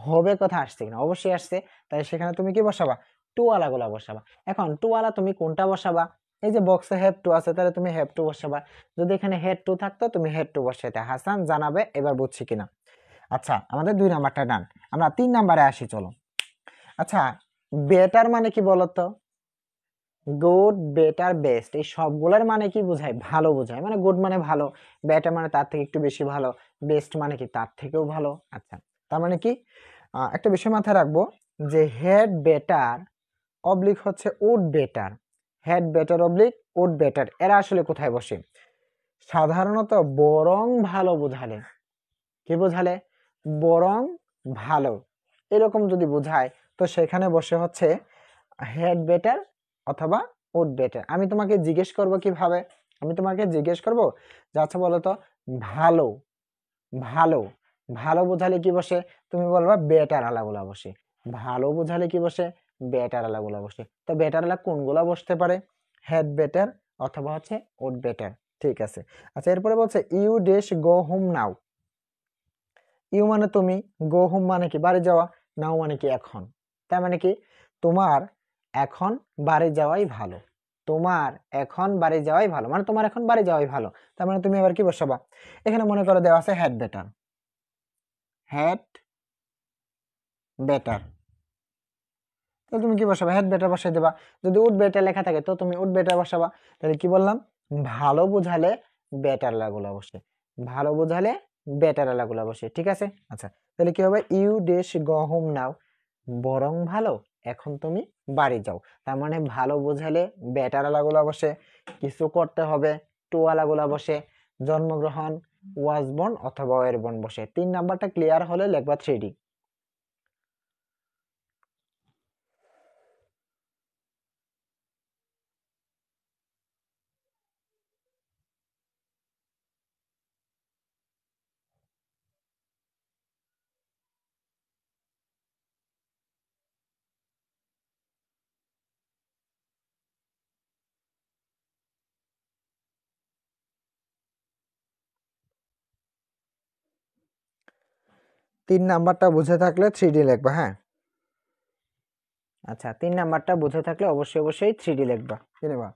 Speaker 1: হবে কথা আসছে কিনা? অবশ্যই আসছে। তাই সেখানে তুমি কি বসাবা? টু আলা গুলা বসাবা। এখন টু আলা তুমি কোনটা বসাবা? এই যে বক্সে হেড টু আছে, তাহলে তুমি হেড টু বসাবা। যদি এখানে হেড টু থাকতো তুমি হেড টু বসাইতে। হাসান জানাবে এবার বুঝছি কিনা। আচ্ছা আমাদের 2 নাম্বারটা ডান। আমরা 3 নাম্বারে আসি, চলো। আচ্ছা, বেটার মানে কি বলতো? গুড, বেটার, বেস্ট, এই সবগুলোর মানে কি বোঝায়? ভালো বোঝায়। মানে গুড মানে ভালো, বেটার মানে তার থেকে একটু বেশি ভালো, বেস্ট মানে কি তার থেকেও ভালো। আচ্ছা, তার মানে কি একটা বিষয় মাথায় রাখবো যে হেড বেটার অবলিক হচ্ছে উড বেটার, হেড বেটার অবলিক উড বেটার, এরা আসলে কোথায় বসে? সাধারণত বরং ভালো বোঝালে, কি বোঝালে? বরং ভালো, এরকম যদি বোঝায় তো সেখানে বসে হচ্ছে হেড বেটার অথবা উড বেটার। আমি তোমাকে জিজ্ঞেস করব কিভাবে? আমি তোমাকে জিজ্ঞেস করব যে আচ্ছা বলো তো, ভালো, ভালো, ভালো বোঝালে কি বসে? তুমি বলবা বেটার আলাগুলা বসে। ভালো বোঝালে কি বসে? বেটার আলাগুলা বসে। তো বেটার আলা কোনগুলা বসতে পারে? হেড বেটার অথবা হচ্ছে উড বেটার। ঠিক আছে। আচ্ছা, এরপরে বলছে you dash go home now. You মানে তুমি, গো হোম মানে কি বাড়ি যাওয়া, নাও মানে কি এখন। তার মানে কি তোমার এখন বাড়ি যাওয়াই ভালো, তোমার এখন বাড়ি যাওয়াই ভালো, মানে তোমার এখন বাড়ি যাওয়াই ভালো। তার মানে তুমি এবার কি বসাবা? এখানে মনে করে দেওয়া আছে হ্যাড বেটার, হ্যাড বেটার, তো তুমি কি বসাবা? হ্যাড বেটার বসাই দেবা। যদি উড বেটার লেখা থাকে তো তুমি উড বেটার বসাবা। তাহলে কি বললাম? ভালো বোঝালে বেটার লাগুলা বসে, ভালো বোঝালে বেটার লাগুলা বসে। ঠিক আছে। আচ্ছা, তাহলে কি হবে? You dash go home now, বরং ভালো এখন তুমি বাড়ি যাও। তার মানে ভালো বোঝালে বেটার লাগুলা বসে, কিছু করতে হবে টু আলাগুলা বসে, জন্মগ্রহণ ওয়াজ বর্ন অথবা ওয়ার বর্ন বসে। 3 নাম্বারটা ক্লিয়ার হলে লিখবা 3D। 3 নাম্বারটা বুঝে থাকলে 3D লিখবা। হ্যাঁ, আচ্ছা, 3 নাম্বারটা বুঝে থাকলে অবশ্যই অবশ্যই 3D লিখবা। কি লিখবা?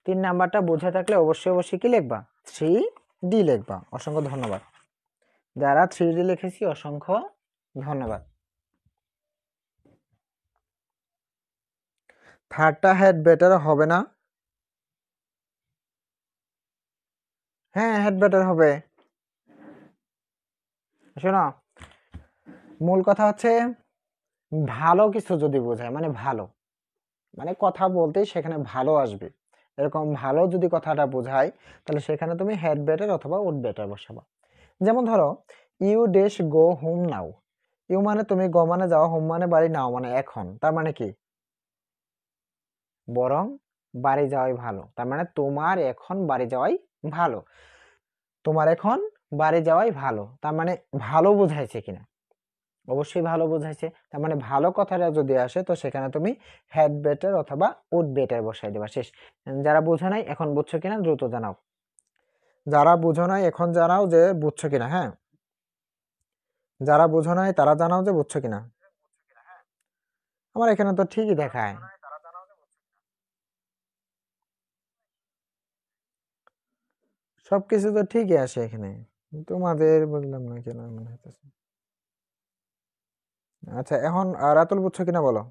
Speaker 1: 3 নাম্বারটা বুঝে থাকলে অবশ্যই অবশ্যই কি লিখবা? 3D লিখবা। অসংখ্য ধন্যবাদ যারা 3D লিখেছি, অসংখ্য ধন্যবাদ। থার্ডটা হেড বেটার হবে না? হ্যাঁ, হেড বেটার হবে। শোনো, মূল কথা হচ্ছে ভালো কিছু যদি বোঝায়, মানে ভালো, মানে কথা বলতেই সেখানে ভালো আসবে, এরকম ভালো যদি কথাটা বোঝায় তাহলে সেখানে তুমি হেড বেটার অথবা উড বেটার বসাবা। যেমন ধরো you dash go home now, you মানে তুমি, গো মানে যাও, হোম মানে বাড়ি, নাও মানে এখন। তার মানে কি বরং বাড়ি যাওয়াই ভালো, তার মানে তোমার এখন বাড়ি যাওয়াই ভালো, তোমার এখন বাড়ি যাওয়াই ভালো। তার মানে ভালো বোঝাইছে কিনা? অবশ্যই ভালো বোঝাইছে। তার মানে ভালো কথাটা যদি আসে তো সেখানে তুমি হ্যাড বেটার অথবা উড বেটার বসাই দেবা। শেষ। যারা বোঝো নাই এখন বুঝছো কিনা দ্রুত জানাও, যারা বুঝো নাই এখন জানাও যে বুঝছো কিনা। হ্যাঁ, যারা বুঝো নাই তারা জানাও যে বুঝছো কিনা। আমার এখানে তো ঠিকই দেখায়, সবকিছু তো ঠিকই আসে এখানে, তোমাদের বললাম না কেন মনে হইতেছে। আচ্ছা, এখন রাতুল বুঝছো কিনা বলো,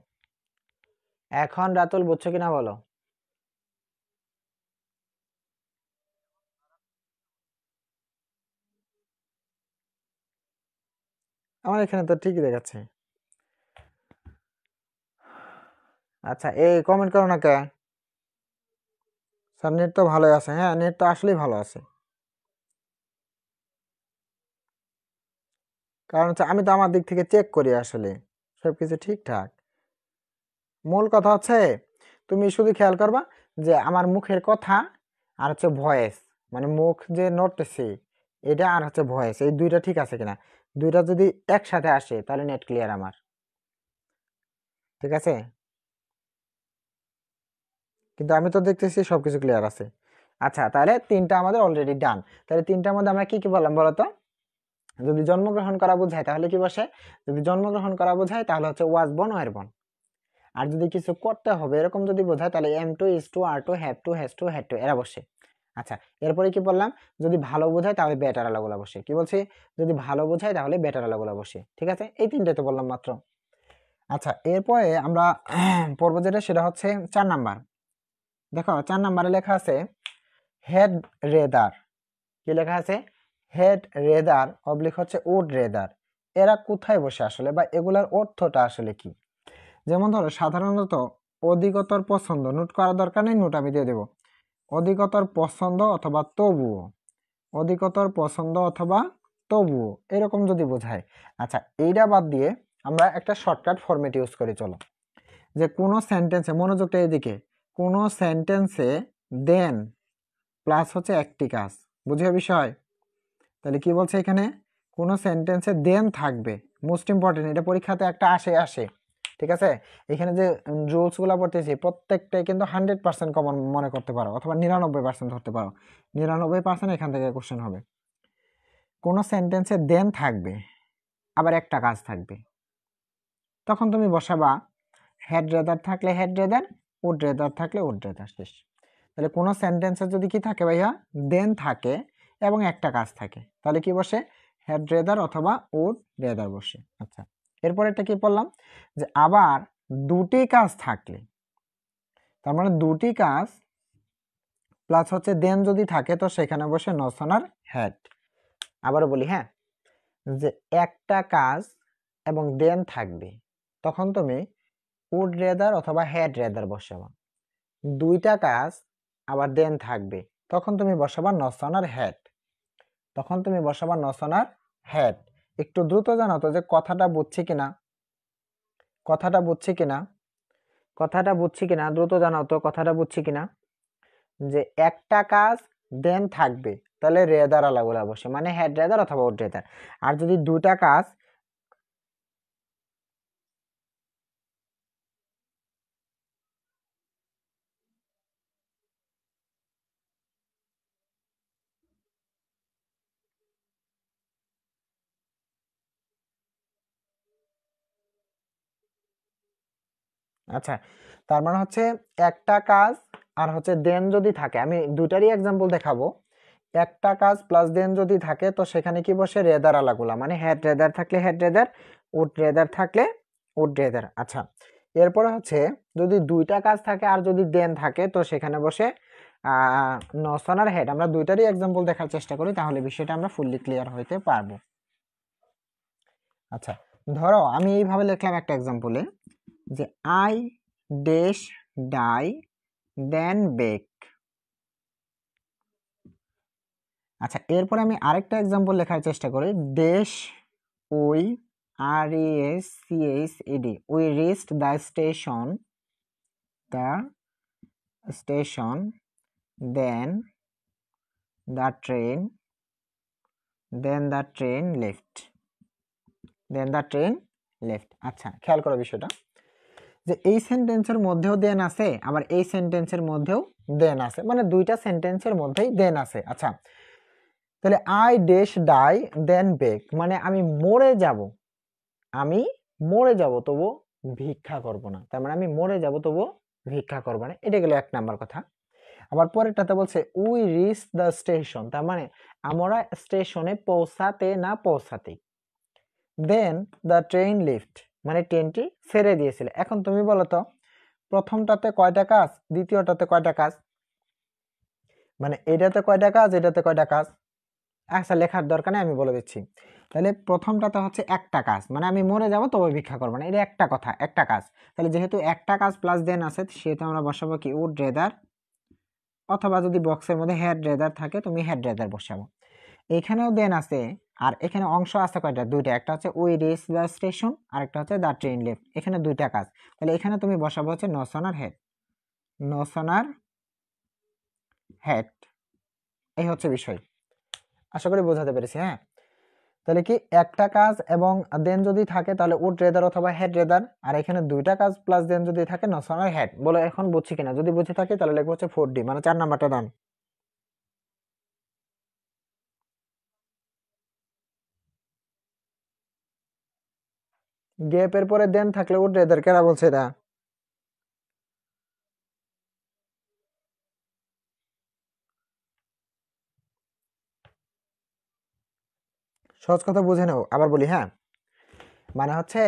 Speaker 1: এখন রাতুল বুঝছো কিনা বলো। আমার এখানে তো ঠিকই দেখাচ্ছে। আচ্ছা, এই কমেন্ট করো না কে? স্যার নেট তো ভালোই আছে। হ্যাঁ, নেট তো আসলেই ভালো আছে, কারণ হচ্ছে আমি তো আমার দিক থেকে চেক করি আসলে সবকিছু ঠিকঠাক। মূল কথা হচ্ছে তুমি শুধু খেয়াল করবা যে আমার মুখের কথা আর হচ্ছে ভয়েস, মানে মুখ যে নড়তেছে এটা আর হচ্ছে ভয়েস, এই দুইটা ঠিক আছে কিনা। দুইটা যদি একসাথে আসে তাহলে নেট ক্লিয়ার আমার। ঠিক আছে, কিন্তু আমি তো দেখতেছি সবকিছু ক্লিয়ার আছে। আচ্ছা, তাহলে তিনটা আমাদের অলরেডি ডান। তাহলে তিনটার মধ্যে আমরা কি কি বললাম বলতো? যদি জন্মগ্রহণ করা বোঝায় তাহলে কি বসে? যদি জন্মগ্রহণ করা বোঝায় তাহলে হচ্ছে ওয়াজ বর্ন ওয়ার বর্ন। আর যদি কিছু করতে হবে এরকম যদি বোঝায় তাহলে am to, is to, are to, have to, has to, had to, এরা বসে। আচ্ছা, এরপরে কি বললাম, যদি ভালো বোঝায় তাহলে বেটার আলাগুলা বসে। কি বলছি, যদি ভালো বোঝায় তাহলে বেটার আলাগুলা বসে। ঠিক আছে, এই তিনটে তো বললাম মাত্র। আচ্ছা, এরপরে আমরা পড়বো যেটা, সেটা হচ্ছে 4 নাম্বার। দেখো 4 নাম্বারে লেখা আছে হেড রেদার। কি লেখা আছে, হেড রেদার অবলিক হচ্ছে উড রেদার। এরা কোথায় বসে আসলে, বা এগুলার অর্থটা আসলে কি? যেমন ধরো সাধারণত অধিকতর পছন্দ, নোট করার দরকার নেই, নোট আমি দিয়ে দেবো। অধিকতর পছন্দ অথবা তবুও, অধিকতর পছন্দ অথবা তবুও, এরকম যদি বোঝায়। আচ্ছা, এইটা বাদ দিয়ে আমরা একটা শর্টকাট ফরম্যাট ইউজ করি, চলো। যে কোনো সেন্টেন্সে, মনোযোগটা এদিকে, কোনো সেন্টেন্সে দেন প্লাস হচ্ছে একটি কাজ, বুঝে বিষয়। তাহলে কি বলছে এখানে, কোনো সেন্টেন্সে দেন থাকবে, মোস্ট ইম্পর্টেন্ট, এটা পরীক্ষাতে একটা আসে আসে। ঠিক আছে, এখানে যে রুলস গুলা পড়তেছি প্রত্যেকটাই কিন্তু 100% কমন মনে করতে পারো, অথবা 99% ধরতে পারো। 99% এখান থেকে কোশ্চেন হবে। কোনো সেন্টেন্সে দেন থাকবে, আবার একটা কাজ থাকবে, তখন তুমি বসাবা হেড রেদার থাকলে হেড রেদার, উড রেদার থাকলে উড রেদার, শেষ। তাহলে কোনো সেন্টেন্সে যদি কি থাকে ভাইয়া, দেন থাকে এবং একটা কাজ থাকে, তাহলে কি বসে, হেড রেদার অথবা উড রেদার বসে। আচ্ছা, এরপর একটা কি বললাম, যে আবার দুটি কাজ থাকলে, তার মানে দুটি কাজ প্লাস হচ্ছে দেন যদি থাকে, তো সেখানে বসে নসনার হেড। আবারও বলি, হ্যাঁ, যে একটা কাজ এবং দেন থাকবে, তখন তুমি উড রেদার অথবা হেড রেদার বসাবা। দুইটা কাজ আবার দেন থাকবে, তখন তুমি বসাবা নসনার হেড, তখন তুমি বসাবা নসনার হেড। একটু দ্রুত জানাও তো যে কথাটা বুঝছি কিনা, কথাটা বুঝছি কিনা, কথাটা বুঝছি কিনা, দ্রুত জানাও তো কথাটা বুঝছি কিনা। যে একটা কাজ দেন থাকবে, তাহলে রেদার আলাগুলা বসে, মানে হেড রেদার অথবা উড রেদার। আর যদি দুটা কাজ, আচ্ছা, তার মানে হচ্ছে একটা কাজ আর হচ্ছে দেন যদি থাকে, আমি দুটারই एग्जांपल দেখাবো। একটা কাজ প্লাস দেন যদি থাকে, তো সেখানে কি বসে, রেদার আলাগুলা, মানে হেড রেদার থাকলে হেড রেদার, উড রেদার থাকলে উড রেদার। আচ্ছা, এরপরে হচ্ছে যদি দুইটা কাজ থাকে আর যদি দেন থাকে, তো সেখানে বসে নসনার হেড। আমরা দুইটারই एग्जांपल দেখার চেষ্টা করি, তাহলে বিষয়টা আমরা ফুললি ক্লিয়ার হইতে পারবো। আচ্ছা, ধরো আমি এইভাবে লিখলাম একটা एग्जांपले, যে I dash die than beg. আচ্ছা, এরপরে আমি আরেকটা एग्जांपल লেখার চেষ্টা করি, dash we RESCHED we reached the station, the station, then the train, then the train left, then the train left. আচ্ছা, খেয়াল করো বিষয়টা, যে এই সেন্টেন্সের মধ্যেও দেন আছে, আবার এই সেন্টেন্সের মধ্যেও দেন আছে, মানে দুইটা সেন্টেন্সের মধ্যেই দেন আছে। আচ্ছা, তাহলে I dash die than beg, মানে আমি মরে যাব, আমি মরে যাব তবু ভিক্ষা করব না, তার মানে আমি মরে যাব তবু ভিক্ষা করব না, এটা গেল 1 নাম্বার কথা। আবার পরেরটাতে বলছে উই রিচ দ্য স্টেশন, তার মানে আমরা স্টেশনে পৌঁছাতে না পৌঁছাতে, দেন দ্য ট্রেন লিফট, মানে ট্রেনটি ছেড়ে দিয়েছিল। এখন তুমি বলো তো, প্রথমটাতে কয়টা কাজ, দ্বিতীয়টাতে কয়টা কাজ, মানে এটাতে কয়টা কাজ, এটাতে কয়টা কাজ। আচ্ছা, লেখার দরকার নেই, আমি বলে দিচ্ছি। তাহলে প্রথমটাতে হচ্ছে একটা কাজ, মানে আমি মরে যাব তবে ভিক্ষা করবো না, এটা একটা কথা, একটা কাজ। তাহলে যেহেতু একটা কাজ প্লাস দেন আছে, সেহেতু আমরা বসাবো কি, উড রেদার, অথবা যদি বক্সের মধ্যে হেড রেদার থাকে, তুমি হেড রেদার বসাবো। এখানেও দেন আছে, আর এখানে অংশ আছে কয়টা, দুইটা, একটা হচ্ছে উই রিচ দ্য স্টেশন, আর একটা হচ্ছে দ্য ট্রেন লেফট, এখানে দুইটা কাজ। তাহলে এখানে তুমি বসাবো হচ্ছে নসনার হেড, নসনার হেড, এই হচ্ছে বিষয়। আশা করি বোঝাতে পেরেছি, হ্যাঁ। তাহলে কি, একটা কাজ এবং দেন যদি থাকে তাহলে উড রেদার অথবা হেড রেদার, আর এখানে দুইটা কাজ প্লাস দেন যদি থাকে নসনার হেড। বলে এখন বুঝছি কিনা, যদি বুঝে থাকে তাহলে লিখবো হচ্ছে 4D, মানে 4 নাম্বারটা ডান। গ্যাপের পরে দেন থাকলে উড রেদার, কেরা বলছে এটা? সহজ কথা বুঝে নাও, আবার বলি হ্যাঁ। মানে হচ্ছে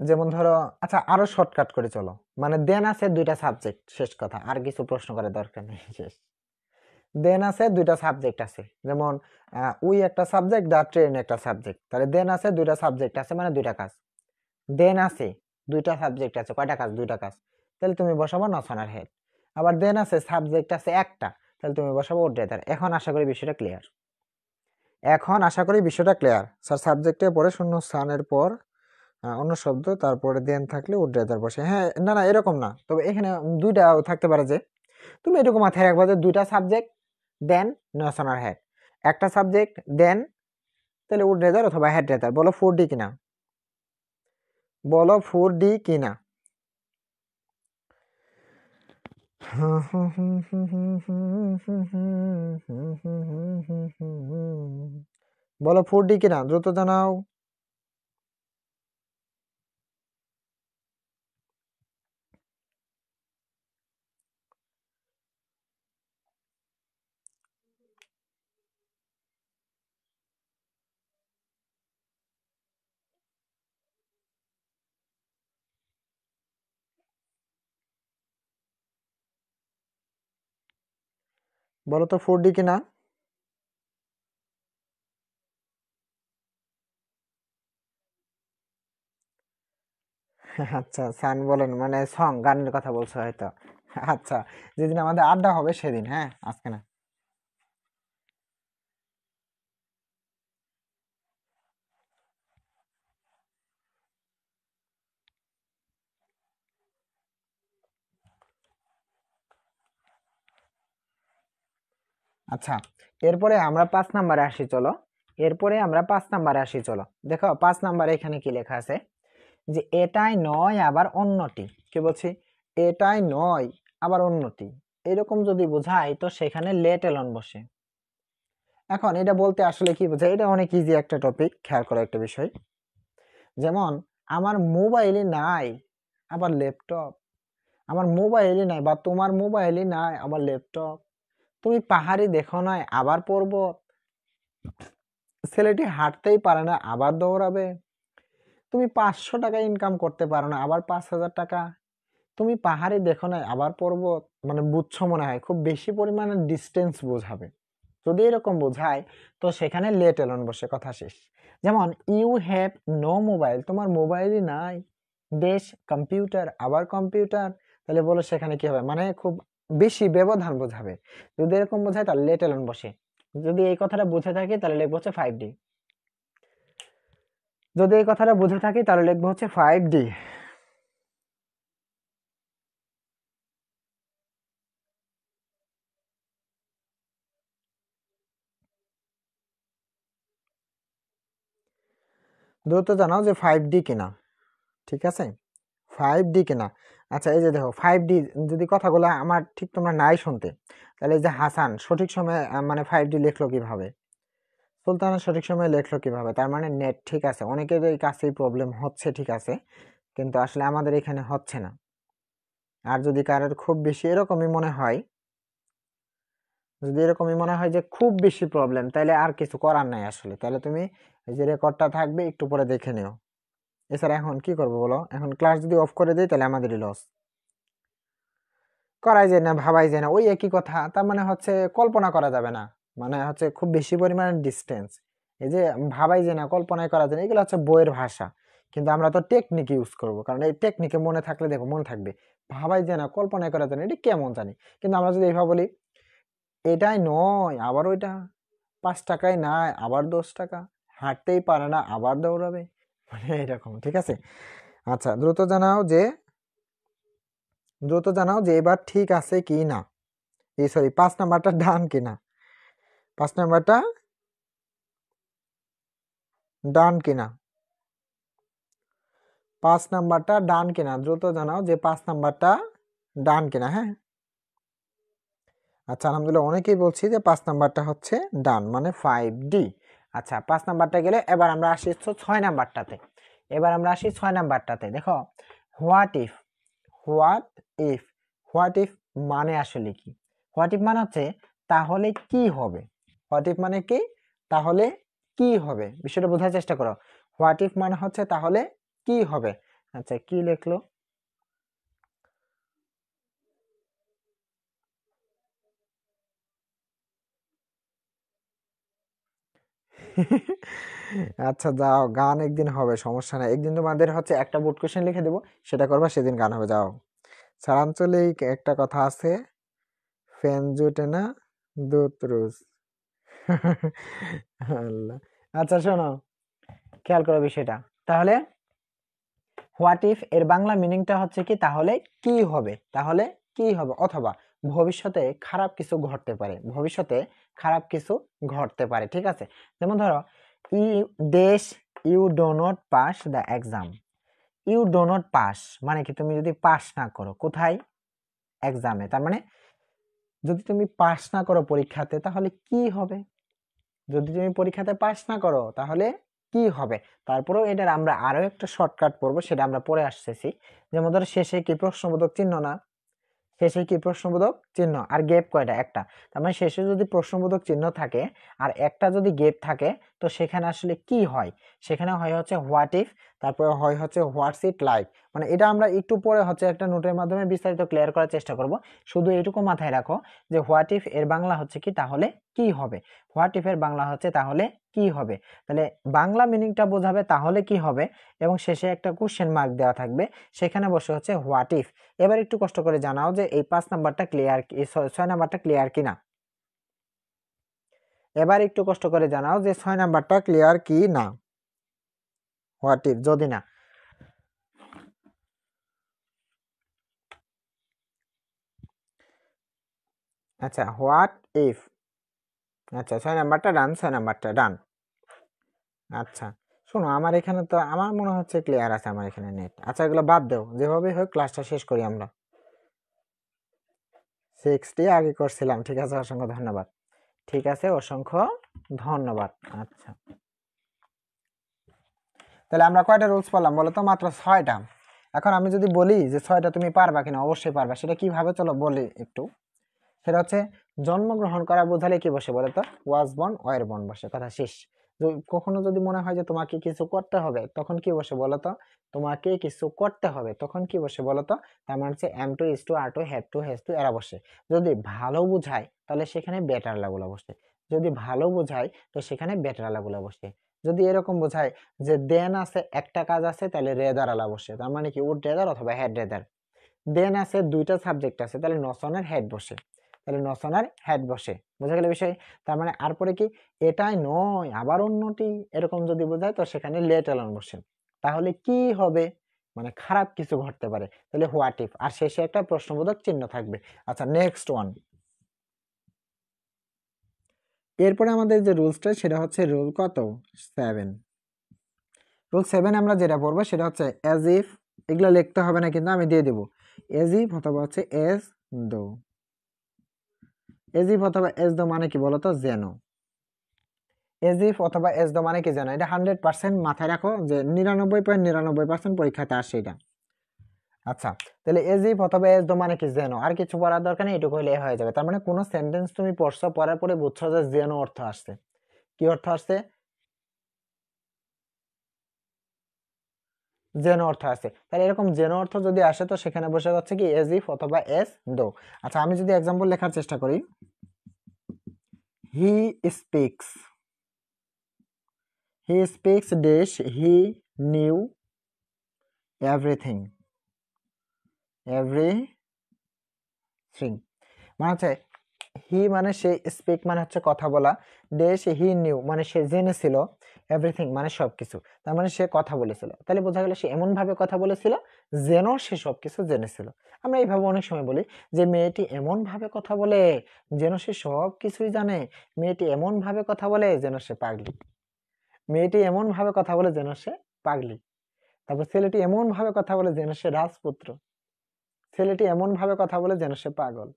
Speaker 1: যেমন ধরো, আচ্ছা আরো শর্টকাট করে চলো, মানে দেন আছে দুইটা সাবজেক্ট, শেষ কথা, আর কিছু প্রশ্ন করার দরকার নেই, শেষ। দেন আছে দুইটা সাবজেক্ট আছে, যেমন উই একটা সাবজেক্ট, দা ট্রেন একটা সাবজেক্ট, তাহলে দেন আছে দুইটা সাবজেক্ট আছে মানে দুইটা কাজ। দেন আছে দুইটা সাবজেক্ট আছে, কয়টা কাজ? দুইটা কাজ। তাহলে তুমি বসাবো নট অন হেড। আবার দেন আছে সাবজেক্ট আছে একটা, তাহলে তুমি বসাবো উড রেদার। এখন আশা করি বিষয়টা ক্লিয়ার। স্যার সাবজেক্টে পরে শূন্য স্থানের পর অন্য শব্দ, তারপরে দেন থাকলে উড রেদার বসে। হ্যাঁ, না না এরকম না, তবে এখানে দুইটা থাকতে পারে, যে তুমি এরকম মাথায় রাখবা যে দুইটা subject then not on had, একটা সাবজেক্ট দেন, তাহলে উড রেদার অথবা হেড রেদার। বলো 4D কিনা, বলো 4D কিনা। বলো 4D কিনা, দ্রুত জানাও। বলো তো 4D কিনা। আচ্ছা সান বলেন, মানে সং গানের কথা বলছো হয়তো। আচ্ছা, যেদিন আমাদের আড্ডা হবে সেদিন, হ্যাঁ আজকে না। আচ্ছা, এরপরে আমরা 5 নম্বরে আসি চলো। দেখো 5 নম্বরে এখানে কি লেখা আছে, যে এটাই নয় আবার অন্যটি। কি বলছি? এটাই নয় আবার অন্যটি, এরকম যদি বোঝায় তো সেখানে লেট এলন বসে। এখন এটা বলতে আসলে কি বোঝায়? এটা অনেক ইজি একটা টপিক, খেয়াল করো একটা বিষয়। যেমন আমার মোবাইলে নাই আবার ল্যাপটপ, আমার মোবাইলই নাই বা তোমার মোবাইলই নাই আবার ল্যাপটপ, তুমি পাহাড়ি দেখো নাই আবার পর্বত, ছেলেটি হাঁটতেই পারে না আবার দৌড়াবে, তুমি 500 টাকা ইনকাম করতে পারো না আবার 5,000 টাকা, তুমি পাহাড়ি দেখো নাই আবার পর্বত। মানে বুঝছো মনে হয়, খুব বেশি পরিমাণে ডিস্টেন্স বোঝাবে। যদি এরকম বোঝায় তো সেখানে লেট এলন বসে, কথা শেষ। যেমন ইউ হ্যাভ নো মোবাইল, তোমার মোবাইলই নাই, দেশ কম্পিউটার আবার কম্পিউটার, তাহলে বলো সেখানে কি হবে? মানে খুব বেশি ব্যবধান বোঝাবে। যদি এরকম বোঝায় তাহলে লেট এলন বসে। যদি এই কথাটা বুঝে থাকি তাহলে লিখবো হচ্ছে 5D। যদি এই কথাটা বুঝে থাকি তাহলে লিখবো হচ্ছে 5D। দ্রুত জানাও যে 5D কিনা, ঠিক আছে? 5D কিনা। আচ্ছা এই যে দেখো 5D, যদি কথাগুলো আমার ঠিক তোমরা নাই শুনতে, তাহলে এই যে হাসান সঠিক সময়ে মানে 5D লিখলো কিভাবে, সুলতানা সঠিক সময়ে লিখলো কিভাবে, তার মানে নেট ঠিক আছে। অনেকের এই কাছেই প্রবলেম হচ্ছে, ঠিক আছে, কিন্তু আসলে আমাদের এখানে হচ্ছে না। আর যদি কারোর খুব বেশি এরকমই মনে হয়, যদি এরকমই মনে হয় যে খুব বেশি প্রবলেম, তাহলে আর কিছু করার নাই আসলে, তাহলে তুমি এই যে রেকর্ডটা থাকবে একটু পরে দেখে নিও। এছাড়া এখন কি করবো বলো? এখন ক্লাস যদি অফ করে দিই তাহলে আমাদেরই লস। করাই যায় না, ভাবাই যায় না, ওই একই কথা। তার মানে হচ্ছে কল্পনা করা যাবে না, মানে হচ্ছে খুব বেশি পরিমাণে ডিস্টেন্স। এই যে ভাবাই যায় না, কল্পনায় করা যায় না, এগুলো হচ্ছে বইয়ের ভাষা। কিন্তু আমরা তো টেকনিক ইউজ করব, কারণ এই টেকনিকে মনে থাকলে দেখো মনে থাকবে। ভাবাই যায় না, কল্পনায় করা যায় না, এটা কেমন জানি। কিন্তু আমরা যদি এইভাবে বলি, এটাই নয় আবার ওইটা, 5 টাকায় নাই আবার 10 টাকা, হাঁটতেই পারে না আবার দৌড়াবে, মানে এরকম, ঠিক আছে? আচ্ছা দ্রুত জানাও যে এবার ঠিক আছে কি না, এই সরি 5 নাম্বারটা ডান কিনা, 5 নাম্বারটা ডান কিনা, 5 নাম্বারটা ডান কিনা, দ্রুত জানাও যে 5 নাম্বারটা ডান কিনা। হ্যাঁ, আচ্ছা আলহামদুলিল্লাহ, অনেকেই বলছি যে 5 নাম্বারটা হচ্ছে ডান, মানে 5D। আচ্ছা 5 নাম্বারটা গেলে এবার আমরা আসি 6 নাম্বারটাতে। দেখো what if, what if, what if মানে আসলে কি? হোয়াট ইফ মানে হচ্ছে তাহলে কি হবে, হোয়াট ইফ মানে কি, তাহলে কি হবে, বিষয়টা বোঝার চেষ্টা করো। হোয়াট ইফ মানে হচ্ছে তাহলে কি হবে। আচ্ছা কি লিখলো আচ্ছা যাও, গান একদিন হবে, সমস্যা নাই, একদিন তোমাদের হচ্ছে একটা বোর্ড কোশ্চেন লিখে দেবো, সেটা করবা, সেদিন গান হবে। যাও, সারাঞ্চলিক একটা কথা আছে, ফ্যান জুটে না দুধ রোজ। আল্লাহ। আচ্ছা শোনো, খেয়াল করো বিষয়টা। তাহলে হোয়াট ইফ এর বাংলা মিনিংটা হচ্ছে কি তাহলে কি হবে, তাহলে কি হবে, অথবা ভবিষ্যতে খারাপ কিছু ঘটতে পারে, ভবিষ্যতে খারাপ কিছু ঘটতে পারে, ঠিক আছে। যেমন ধরো dash you do not pass the exam, you do not pass মানে কি তুমি যদি পাস না করো, কোথায়, এক্সামে, তার মানে যদি তুমি পাস না করো পরীক্ষাতে তাহলে কি হবে, যদি তুমি পরীক্ষাতে পাস না করো তাহলে কি হবে। তারপরেও এটার আমরা আরো একটা শর্টকাট পড়বো, সেটা আমরা পরে আসতেছি। যেমন ধরো শেষে কি প্রশ্নবোধক চিহ্ন না, শেষে কি প্রশ্নবোধক চিহ্ন, আর গ্যাপ কয়টা, একটা, তার মানে শেষে যদি প্রশ্নবোধক চিহ্ন থাকে আর একটা যদি গ্যাপ থাকে, তো সেখানে আসলে কি হয়, সেখানে হয় হচ্ছে হোয়াট ইফ, তারপরে হয় হচ্ছে হোয়াটস ইট লাইক। মানে এটা আমরা একটু পরে হচ্ছে একটা নোটের মাধ্যমে বিস্তারিত ক্লিয়ার করার চেষ্টা করব। শুধু এটুকু মাথায় রাখো যে হোয়াট ইফ এর বাংলা হচ্ছে কি তাহলে কি হবে, হোয়াট ইফ এর বাংলা হচ্ছে তাহলে কি হবে। তাহলে বাংলা মিনিংটা বোঝাবে তাহলে কি হবে, এবং শেষে একটা কোশ্চেন মার্ক দেওয়া থাকবে, সেখানে বসে হচ্ছে হোয়াট ইফ। এবার একটু কষ্ট করে জানাও যে এই 5 নাম্বারটা ক্লিয়ার, 6 নাম্বারটা ক্লিয়ার কিনা। এবার একটু কষ্ট করে জানাও যে 6 নাম্বারটা ক্লিয়ার কি না, হোয়াট ইফ, যদি না। আচ্ছা হোয়াট ইফ, আচ্ছা 6 নাম্বারটা ডান, 6 নাম্বারটা ডান। আচ্ছা শোনো, আমার এখানে তো আমার মনে হচ্ছে ক্লিয়ার আছে আমার এখানে নেট। আচ্ছা এগুলো বাদ দাও, যেভাবে হোক ক্লাসটা শেষ করি আমরা। 60 আগে করছিলাম, ঠিক আছে, অসংখ্য ধন্যবাদ। ঠিক আছে, অসংখ্য ধন্যবাদ। আচ্ছা তাহলে আমরা কয়টা রুলস পড়লাম বলো তো, মাত্র 6টা। এখন আমি যদি বলি যে 6টা তুমি পারবা কিনা, অবশ্যই পারবা, সেটা কিভাবে চলো বলি একটু। সেটা হচ্ছে জন্মগ্রহণ করা বোঝালে কি বসে বলো তো, ওয়াজ বর্ন, ওয়ার বর্ন বসে, কথা শেষ। কখনো যদি মনে হয় যে তোমাকে কিছু করতে হবে, তখন কি বসে বলো তো, তোমাকে কিছু করতে হবে, তখন কি বসে বলো তো, তার মানে হচ্ছে am to, is to, are to, have to, has to, এরা বসে। যদি ভালো বোঝায় তাহলে সেখানে বেটার লাগুলা বসে, যদি ভালো বোঝায় তো সেখানে বেটার লাগুলা বসে। যদি এরকম বোঝায় যে দেন আছে একটা কাজ আছে, তাহলে রেদার আলা বসে, তার মানে কি উড রেদার অথবা হেড রেদার। দেন আছে দুইটা সাবজেক্ট আছে, তাহলে নসনের হেড বসে, তাহলে নসনার হেড বসে, বোঝা গেল বিষয়। তার মানে আর পরে কি, এটাই নয় আবার অন্যটি, এরকম যদি বোঝায় তো সেখানে লেট এলন বসে। তাহলে কি হবে, মানে খারাপ কিছু ঘটতে পারে, তাহলে হোয়াট ইফ, আর শেষে একটা প্রশ্নবোধক চিহ্ন থাকবে। আচ্ছা নেক্সট ওয়ান। এরপরে আমাদের যে রুলসটা সেটা হচ্ছে রুল কত, 7। রুল 7 আমরা যেটা পড়বো সেটা হচ্ছে অ্যাজ ইফ, এগুলো লিখতে হবে না কিন্তু আমি দিয়ে দেবো। এজ ইফ অথবা হচ্ছে এজ দো, এজ ইফ অথবা এজ দো মানে কি বলতো, যেন। এজ ইফ অথবা এজ দো মানে কি জানো, এটা 100% মাথায় রাখো যে 99.99% পরীক্ষাতে আসে এটা। আচ্ছা তাহলে এজ ইফ অথবা এজ দো মানে কি, যেন, আর কিছু পড়ার দরকার নেই, এটুকু হলে হয়ে যাবে। তার মানে কোনো সেন্টেন্স তুমি পড়ছো, পড়ার পরে বুঝছো যে যেন অর্থ আসছে, কি অর্থ আসছে, যেন অর্থ আসছে। তাহলে এরকম যেন অর্থ যদি আসে তো সেখানে বসে যাচ্ছে কি এজ ইফ অথবা এজ দো। আচ্ছা আমি যদি এক্সাম্পল লেখার চেষ্টা করি, he speaks, he speaks dash, he knew everything, everything মানে হচ্ছে হি মানে সে, স্পিক মানে হচ্ছে কথা বলা, ড্যাশ হি নিউ মানে সে জেনেছিল, এভরিথিং মানে সবকিছু, তার মানে সে কথা বলেছিল। তাহলে বোঝা গেল সে এমন ভাবে কথা বলেছিল যেন সে সবকিছু জেনেছিল। আমরা এইভাবে অনেক সময় বলি যে মেয়েটি এমন ভাবে কথা বলে যেন সে সব কিছুই জানে, মেয়েটি এমন ভাবে কথা বলে যেন সে পাগলি, মেয়েটি এমন ভাবে কথা বলে যেন সে পাগলি। তারপর ছেলেটি এমন ভাবে কথা বলে যেন সে রাজপুত্র, ছেলেটি এমন ভাবে কথা বলে যেন সে পাগল।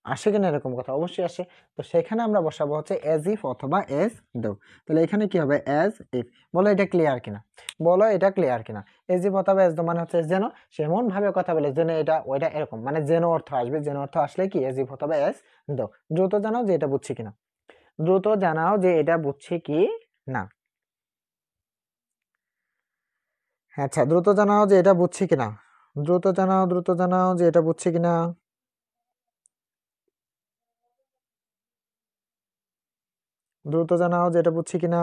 Speaker 1: আসে কিনা এরকম কথা, অবশ্যই আসে। তো সেখানে আমরা বসাবো হচ্ছে এজ ইফ অথবা এজ দো। তাহলে এখানে কি হবে, এজ ইফ। বলো এটা ক্লিয়ার কিনা, বলো এটা ক্লিয়ার কিনা। এজ ইফ অথবা এজ দো মানে হচ্ছে যেন সে এমন ভাবে কথা বলে যেন এটা ওইটা এরকম, মানে যেন অর্থ আসবে, যেন অর্থ আসলে কি এজ ইফ অথবা এজ দো। দ্রুত জানাও যে এটা বুঝছি কিনা, দ্রুত জানাও যে এটা বুঝছি কি না। আচ্ছা, দ্রুত জানাও যে এটা বুঝছি কিনা। দ্রুত জানাও, দ্রুত জানাও যে এটা বুঝছি কিনা। দ্রুত জানাও যে এটা বুঝছি কিনা।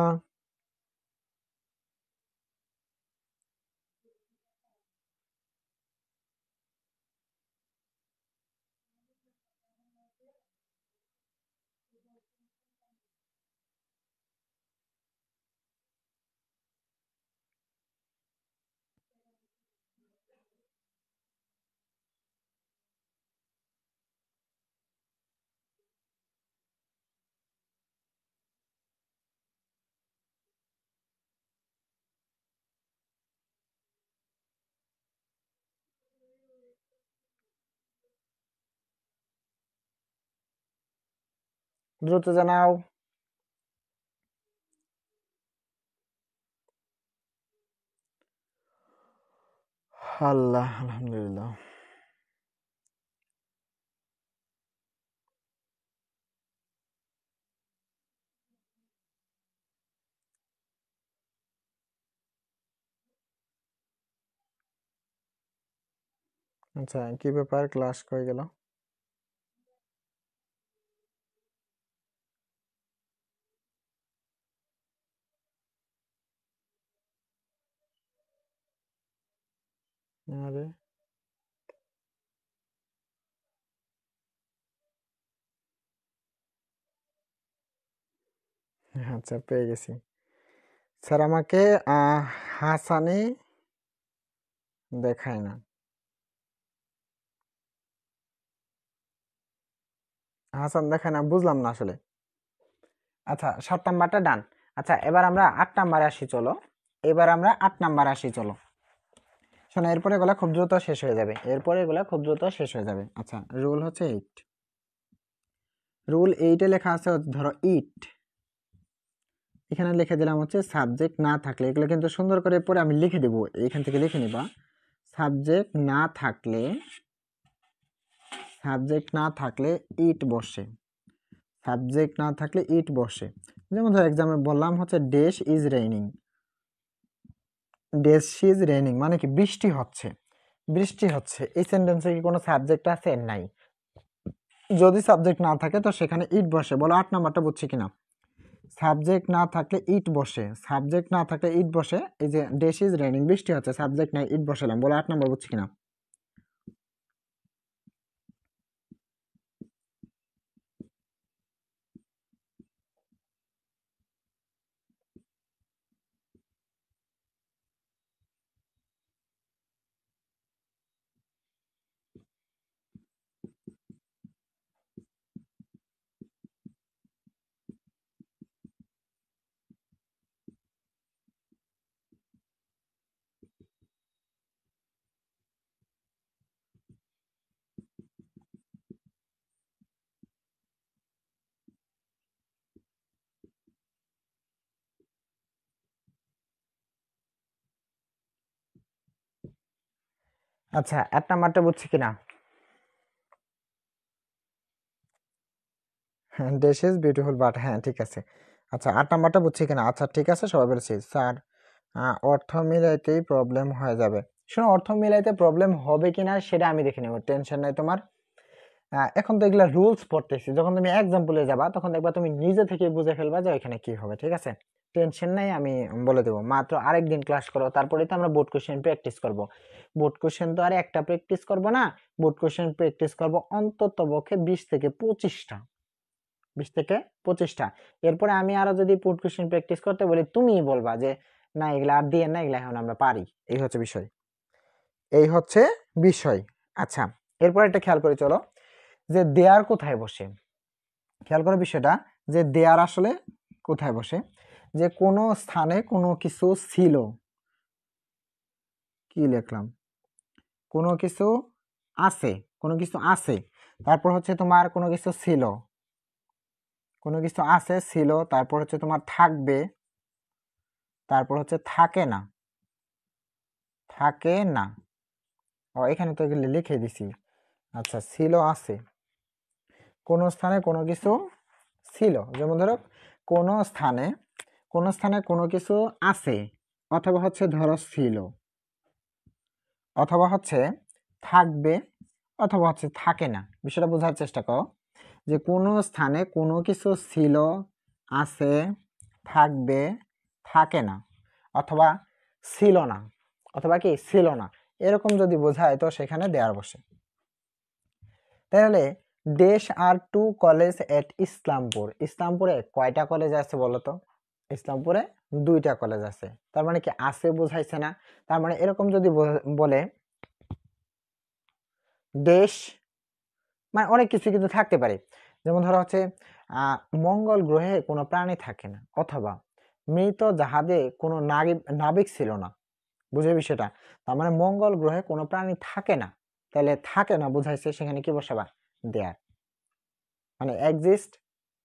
Speaker 1: দ্রুত জানাও। আল্লাহ, আলহামদুলিল্লাহ। আচ্ছা, কি ব্যাপার, ক্লাস কই গেল? আরে, আচ্ছা পেয়ে গেছি। স্যার আমাকে হাসানি দেখায় না। হাসান দেখায় না, বুঝলাম না আসলে। আচ্ছা, 7 নাম্বারটা ডান। আচ্ছা, এবার আমরা 8 নাম্বারে আসি, চলো। এবার আমরা 8 নাম্বারে আসি, চলো। শোনো, এরপরে এগুলা খুব দ্রুত শেষ হয়ে যাবে, এরপরে এগুলা খুব দ্রুত শেষ হয়ে যাবে। আচ্ছা, রুল হচ্ছে 8। রুল 8-এ লেখা আছে, ধরো ইট। এখানে লিখে দিলাম হচ্ছে সাবজেক্ট না থাকলে, এগুলো কিন্তু সুন্দর করে পরে আমি লিখে দেবো, এখান থেকে লিখে নিবা। সাবজেক্ট না থাকলে, সাবজেক্ট না থাকলে ইট বসে। সাবজেক্ট না থাকলে ইট বসে। যেমন ধর এক্সামে বললাম হচ্ছে dash is raining. Dash is raining মানে কি, বৃষ্টি হচ্ছে। বৃষ্টি হচ্ছে, এই সেন্টেন্সে কি কোনো সাবজেক্ট আছে? নাই। যদি সাবজেক্ট না থাকে তো সেখানে ইট বসে। বলো 8 নাম্বারটা বুঝছি কিনা। সাবজেক্ট না থাকলে ইট বসে, সাবজেক্ট না থাকলে ইট বসে। এই যে ড্যাশ ইজ রেইনিং, বৃষ্টি হচ্ছে, সাবজেক্ট নাই, ইট বসালাম। বলো 8 নাম্বার বুঝছি কিনা। আচ্ছা, 8 নাম্বারটা বুঝছি কিনা। ড্যাশ ইজ বিউটিফুল বাট, হ্যাঁ ঠিক আছে। আচ্ছা, 8 নাম্বারটা বুঝছি কিনা। আচ্ছা ঠিক আছে, সবাই বলেছি স্যার অর্থ মিলাইতেই প্রবলেম হয়ে যাবে। শোনো, অর্থ মিলাইতে প্রবলেম হবে কিনা সেটা আমি দেখে নেবো, টেনশন নাই তোমার। এখন তো এগুলা রুলস পড়তেছি, যখন তুমি এক্সাম্পলে যাবা তখন দেখবা তুমি নিজে থেকে বুঝে ফেলবা যে ওইখানে কি হবে, ঠিক আছে। টেনশন নাই, আমি বলে দেবো। মাত্র আরেকদিন ক্লাস করো, তারপরে তো আমরা বোর্ড কোশ্চেন প্র্যাকটিস করব। বোর্ড কোশ্চেন তো আর একটা প্র্যাকটিস করব না, বোর্ড কোশ্চেন প্র্যাকটিস করব অন্তত পক্ষে 20 থেকে 25টা। 20 থেকে 25টা। এরপরে আমি আরো যদি বোর্ড কোশ্চেন প্র্যাকটিস করতে বলি, তুমিই বলবা যে না এগুলা আর দিয়ে না, এগুলা এখন আমরা পারি। এই হচ্ছে বিষয়, এই হচ্ছে বিষয়। আচ্ছা, এরপর একটা খেয়াল করে চলো, যে দেয়ার কোথায় বসে। খেয়াল করো বিষয়টা, যে দেয়ার আসলে কোথায় বসে। যে কোনো স্থানে কোনো কিছু ছিল, কি লিখলাম, কোনো কিছু আছে, কোনো কিছু আছে। তারপর হচ্ছে তোমার কোনো কিছু ছিল, কোনো কিছু আছে ছিল, তারপর হচ্ছে তোমার থাকবে, তারপর হচ্ছে থাকে না, থাকে না। ও, এখানে তো এগুলো লিখে দিছি। আচ্ছা, ছিল আছে, কোন স্থানে কোনো কিছু ছিল। যেমন ধরো, কোন স্থানে কোন স্থানে কোনো কিছু আছে অথবা হচ্ছে ধরো ছিল অথবা হচ্ছে থাকবে অথবা হচ্ছে থাকে না। বিষয়টা বোঝার চেষ্টা করো যে কোনো স্থানে কোনো কিছু ছিল, আছে, থাকবে, থাকে না, অথবা ছিল না, অথবা কি ছিল না, এরকম যদি বোঝায় তো সেখানে দেয়ার বসে। তাহলে দেশ আর টু কলেজ এট ইসলামপুর, ইসলামপুরে কয়টা কলেজ আছে বলো তো? ইসলামপুরে 2টা কলেজ আছে, তার মানে কি আছে বোঝাইছে না? তার মানে এরকম যদি বলে দেশ, মানে অনেক কিছু কিন্তু থাকতে পারে, যেমন ধরো হচ্ছে মঙ্গল গ্রহে কোনো প্রাণী থাকে না, অথবা মৃত জাহাজে কোনো নাবিক ছিল না। বুঝে বিষয়টা? তার মানে মঙ্গল গ্রহে কোনো প্রাণী থাকে না, তাহলে থাকে না বুঝাইছে, সেখানে কি বসাবা? দেয়ার। মানে এক্সিস্ট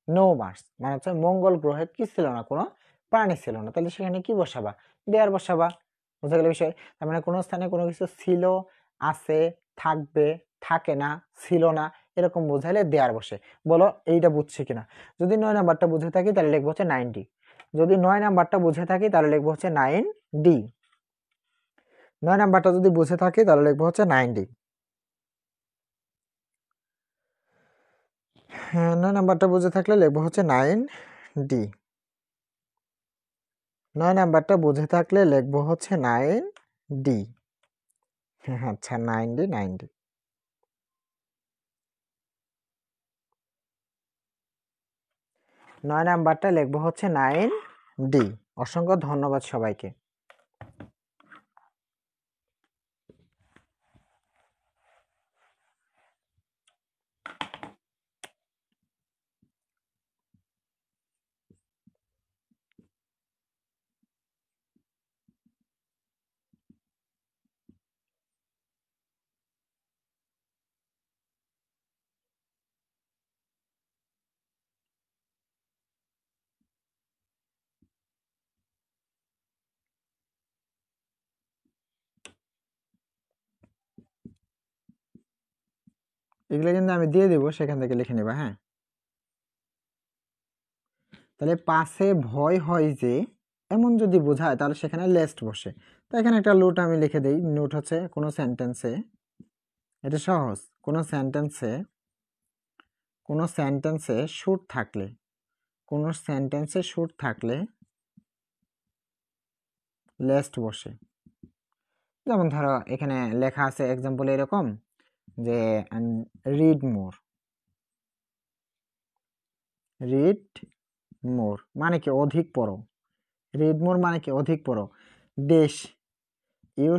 Speaker 1: নো মার্স, মানে হচ্ছে মঙ্গল গ্রহে কি ছিল না? কোনো প্রাণী ছিল না, তাহলে সেখানে কি বসাবা? দেয়ার বসাবা। বুঝা গেল বিষয়? তার মানে কোনো স্থানে কোনো কিছু ছিল, আছে, থাকবে, থাকে না, ছিল না, এরকম বোঝাইলে দেয়ার বসে। বলো এইটা বুঝছি কিনা? যদি 9 নাম্বারটা বুঝে থাকি তাহলে লিখবো হচ্ছে 9D। যদি 9 নাম্বারটা বুঝে থাকি তাহলে লিখবো হচ্ছে 9D। 9 নাম্বারটা যদি বুঝে থাকি তাহলে লিখবো হচ্ছে 9D। হ্যাঁ, 9 নাম্বারটা বুঝে থাকলে লিখবো হচ্ছে 9D। 9 নাম্বারটা বুঝে থাকলে লিখবো হচ্ছে 9D। আচ্ছা, 9D 9D। 9 নাম্বারটা লিখবো হচ্ছে 9D। অসংখ্য ধন্যবাদ সবাইকে। এগুলো কিন্তু আমি দিয়ে দেবো, সেখান থেকে লিখে নেবা। হ্যাঁ, তাহলে পাশে ভয় হয় যে, এমন যদি বোঝায় তাহলে সেখানে লেস্ট বসে। তো এখানে একটা নোট আমি লিখে দিই। নোট হচ্ছে কোনো সেন্টেন্সে, এটা সহজ, কোনো সেন্টেন্সে শুড থাকলে, কোনো সেন্টেন্সে শুড থাকলে লেস্ট বসে। যেমন ধরো এখানে লেখা আছে এক্সাম্পল এরকম যে রিড মোর, রিড মোর মানে কি অধিক পড়ো, রিড মোর মানে কি অধিক পড়ো। দেশ ইউ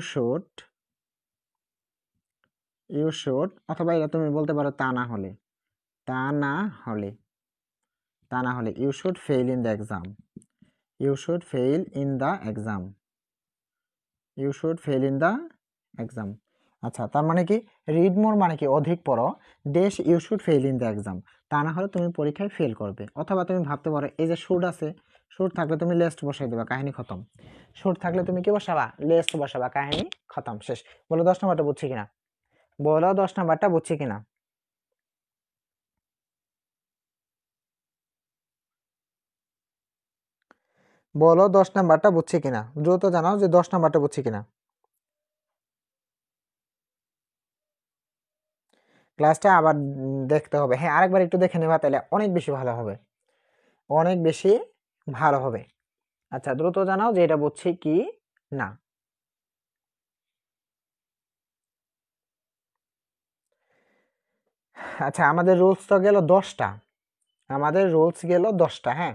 Speaker 1: শুড, অথবা এটা তুমি বলতে পারো তা না হলে, তা না হলে, তা না হলে you should fail in the exam, you should fail in the exam, you should fail in the exam. আচ্ছা, তার মানে কি রিড মোর মানে কি অধিক পড়ো, dash you should fail in the exam, তা না হলে তুমি পরীক্ষায় ফেল করবে। অথবা তুমি ভাবতে পারো এই যে শুড আছে, শুড থাকলে তুমি লেস্ট বসাই দেবা, কাহিনী খতম। শুড থাকলে তুমি কি বসাবা? লেস্ট বসাবা, কাহিনী খতম, শেষ। বলো 10 নাম্বারটা বুঝছি কিনা? বলো 10 নাম্বারটা বুঝছি কিনা? বলো 10 নাম্বারটা বুঝছি কিনা? দ্রুত জানাও যে 10 নাম্বারটা বুঝছি কিনা। ক্লাসটা আবার দেখতে হবে। হ্যাঁ, আরেকবার একটু দেখে নেবা, তাহলে অনেক বেশি ভালো হবে, অনেক বেশি ভালো হবে। আচ্ছা, দ্রুত জানাও যে এটা বুঝছি কি না। আচ্ছা, আমাদের রুলস তো গেল 10টা, আমাদের রুলস গেল 10টা। হ্যাঁ,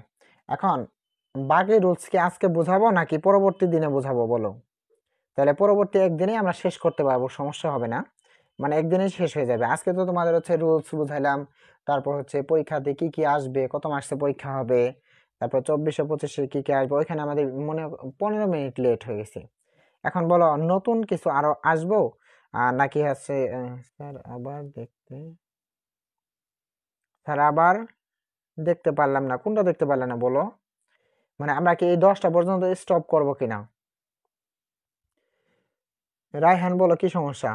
Speaker 1: এখন বাকি রুলস কি আজকে বোঝাবো নাকি পরবর্তী দিনে বোঝাবো বলো? তাহলে পরবর্তী একদিনে আমরা শেষ করতে পারবো, সমস্যা হবে না, মানে একদিনে শেষ হয়ে যাবে। আজকে তো তোমাদের হচ্ছে রুলস বুঝাইলাম, তারপর হচ্ছে পরীক্ষাতে কি কি আসবে, কত মার্কসে পরীক্ষা হবে, তারপর 24-25 কি কি আসবে, ওইখানে আমাদের মনে 15 মিনিট লেট হয়ে গেছে। এখন বলো নতুন কিছু আরো আসবো নাকি হচ্ছে স্যার আবার দেখতে, স্যার আবার দেখতে পারলাম না, কোনটা দেখতে পারলাম না বলো? মানে আমরা কি এই 10টা পর্যন্ত স্টপ করবো কিনা? রায়হান বলো কি সমস্যা?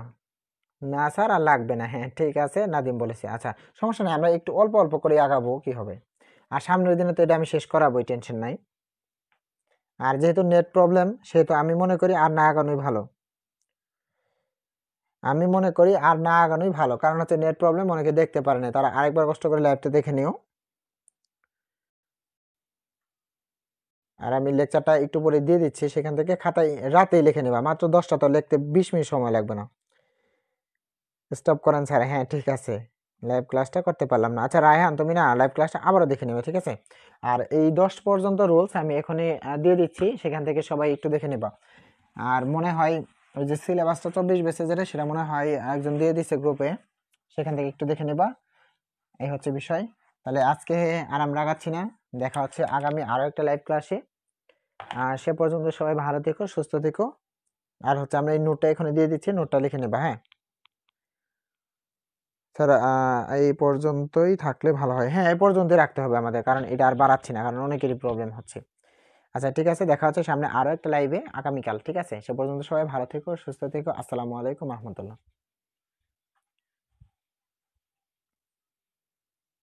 Speaker 1: না স্যার আর লাগবে না, হ্যাঁ ঠিক আছে, নাদিম বলেছে। আচ্ছা, সমস্যা নেই, আমরা একটু অল্প অল্প করে আগাবো, কি হবে। আর সামনের দিনে তো এটা আমি শেষ করাবোই, টেনশন নাই। আর যেহেতু নেট প্রবলেম সেহেতু আমি মনে করি আর না আগানোই ভালো। আমি মনে করি আর না আগানোই ভালো, কারণ হচ্ছে নেট প্রবলেম, অনেকে দেখতে পারে না, তারা আরেকবার কষ্ট করে লাইভটা দেখে নিও। আর আমি লেকচারটা একটু পরে দিয়ে দিচ্ছি, সেখান থেকে খাতায় রাতেই লিখে নেবা, মাত্র 10টা, তো লিখতে 20 মিনিট সময় লাগবে না। স্টপ করেন স্যার, হ্যাঁ ঠিক আছে, লাইভ ক্লাসটা করতে পারলাম না। আচ্ছা রায়হান, তুমি না লাইভ ক্লাসটা আবারও দেখে নেবে, ঠিক আছে? আর এই 10 পর্যন্ত রুলস আমি এখনই দিয়ে দিচ্ছি, সেখান থেকে সবাই একটু দেখে নেবা। আর মনে হয় ওই যে সিলেবাসটা 24 বেসে যেটা, সেটা মনে হয় একজন দিয়ে দিচ্ছে গ্রুপে, সেখান থেকে একটু দেখে নেবা। এই হচ্ছে বিষয়। তাহলে আজকে আর আমরা রাগাচ্ছি না, দেখা হচ্ছে আগামী আরো একটা লাইভ ক্লাসে। আর সে পর্যন্ত সবাই ভালো থেকো, সুস্থ থেকো। আর হচ্ছে আমরা এই নোটটা এখানে দিয়ে দিচ্ছি, নোটটা লিখে নেবা, হ্যাঁ স্যার। এই পর্যন্তই থাকলে ভালো হয়, হ্যাঁ এই পর্যন্তই রাখতে হবে আমাদের, কারণ এটা আর বাড়াচ্ছি না, কারণ অনেকেরই প্রবলেম হচ্ছে। আচ্ছা ঠিক আছে, দেখা হচ্ছে সামনে আরো একটা লাইভে আগামীকাল, ঠিক আছে? সে পর্যন্ত সবাই ভালো থেকো, সুস্থ থেকো। আসসালামু আলাইকুম রহমতুল্লাহ।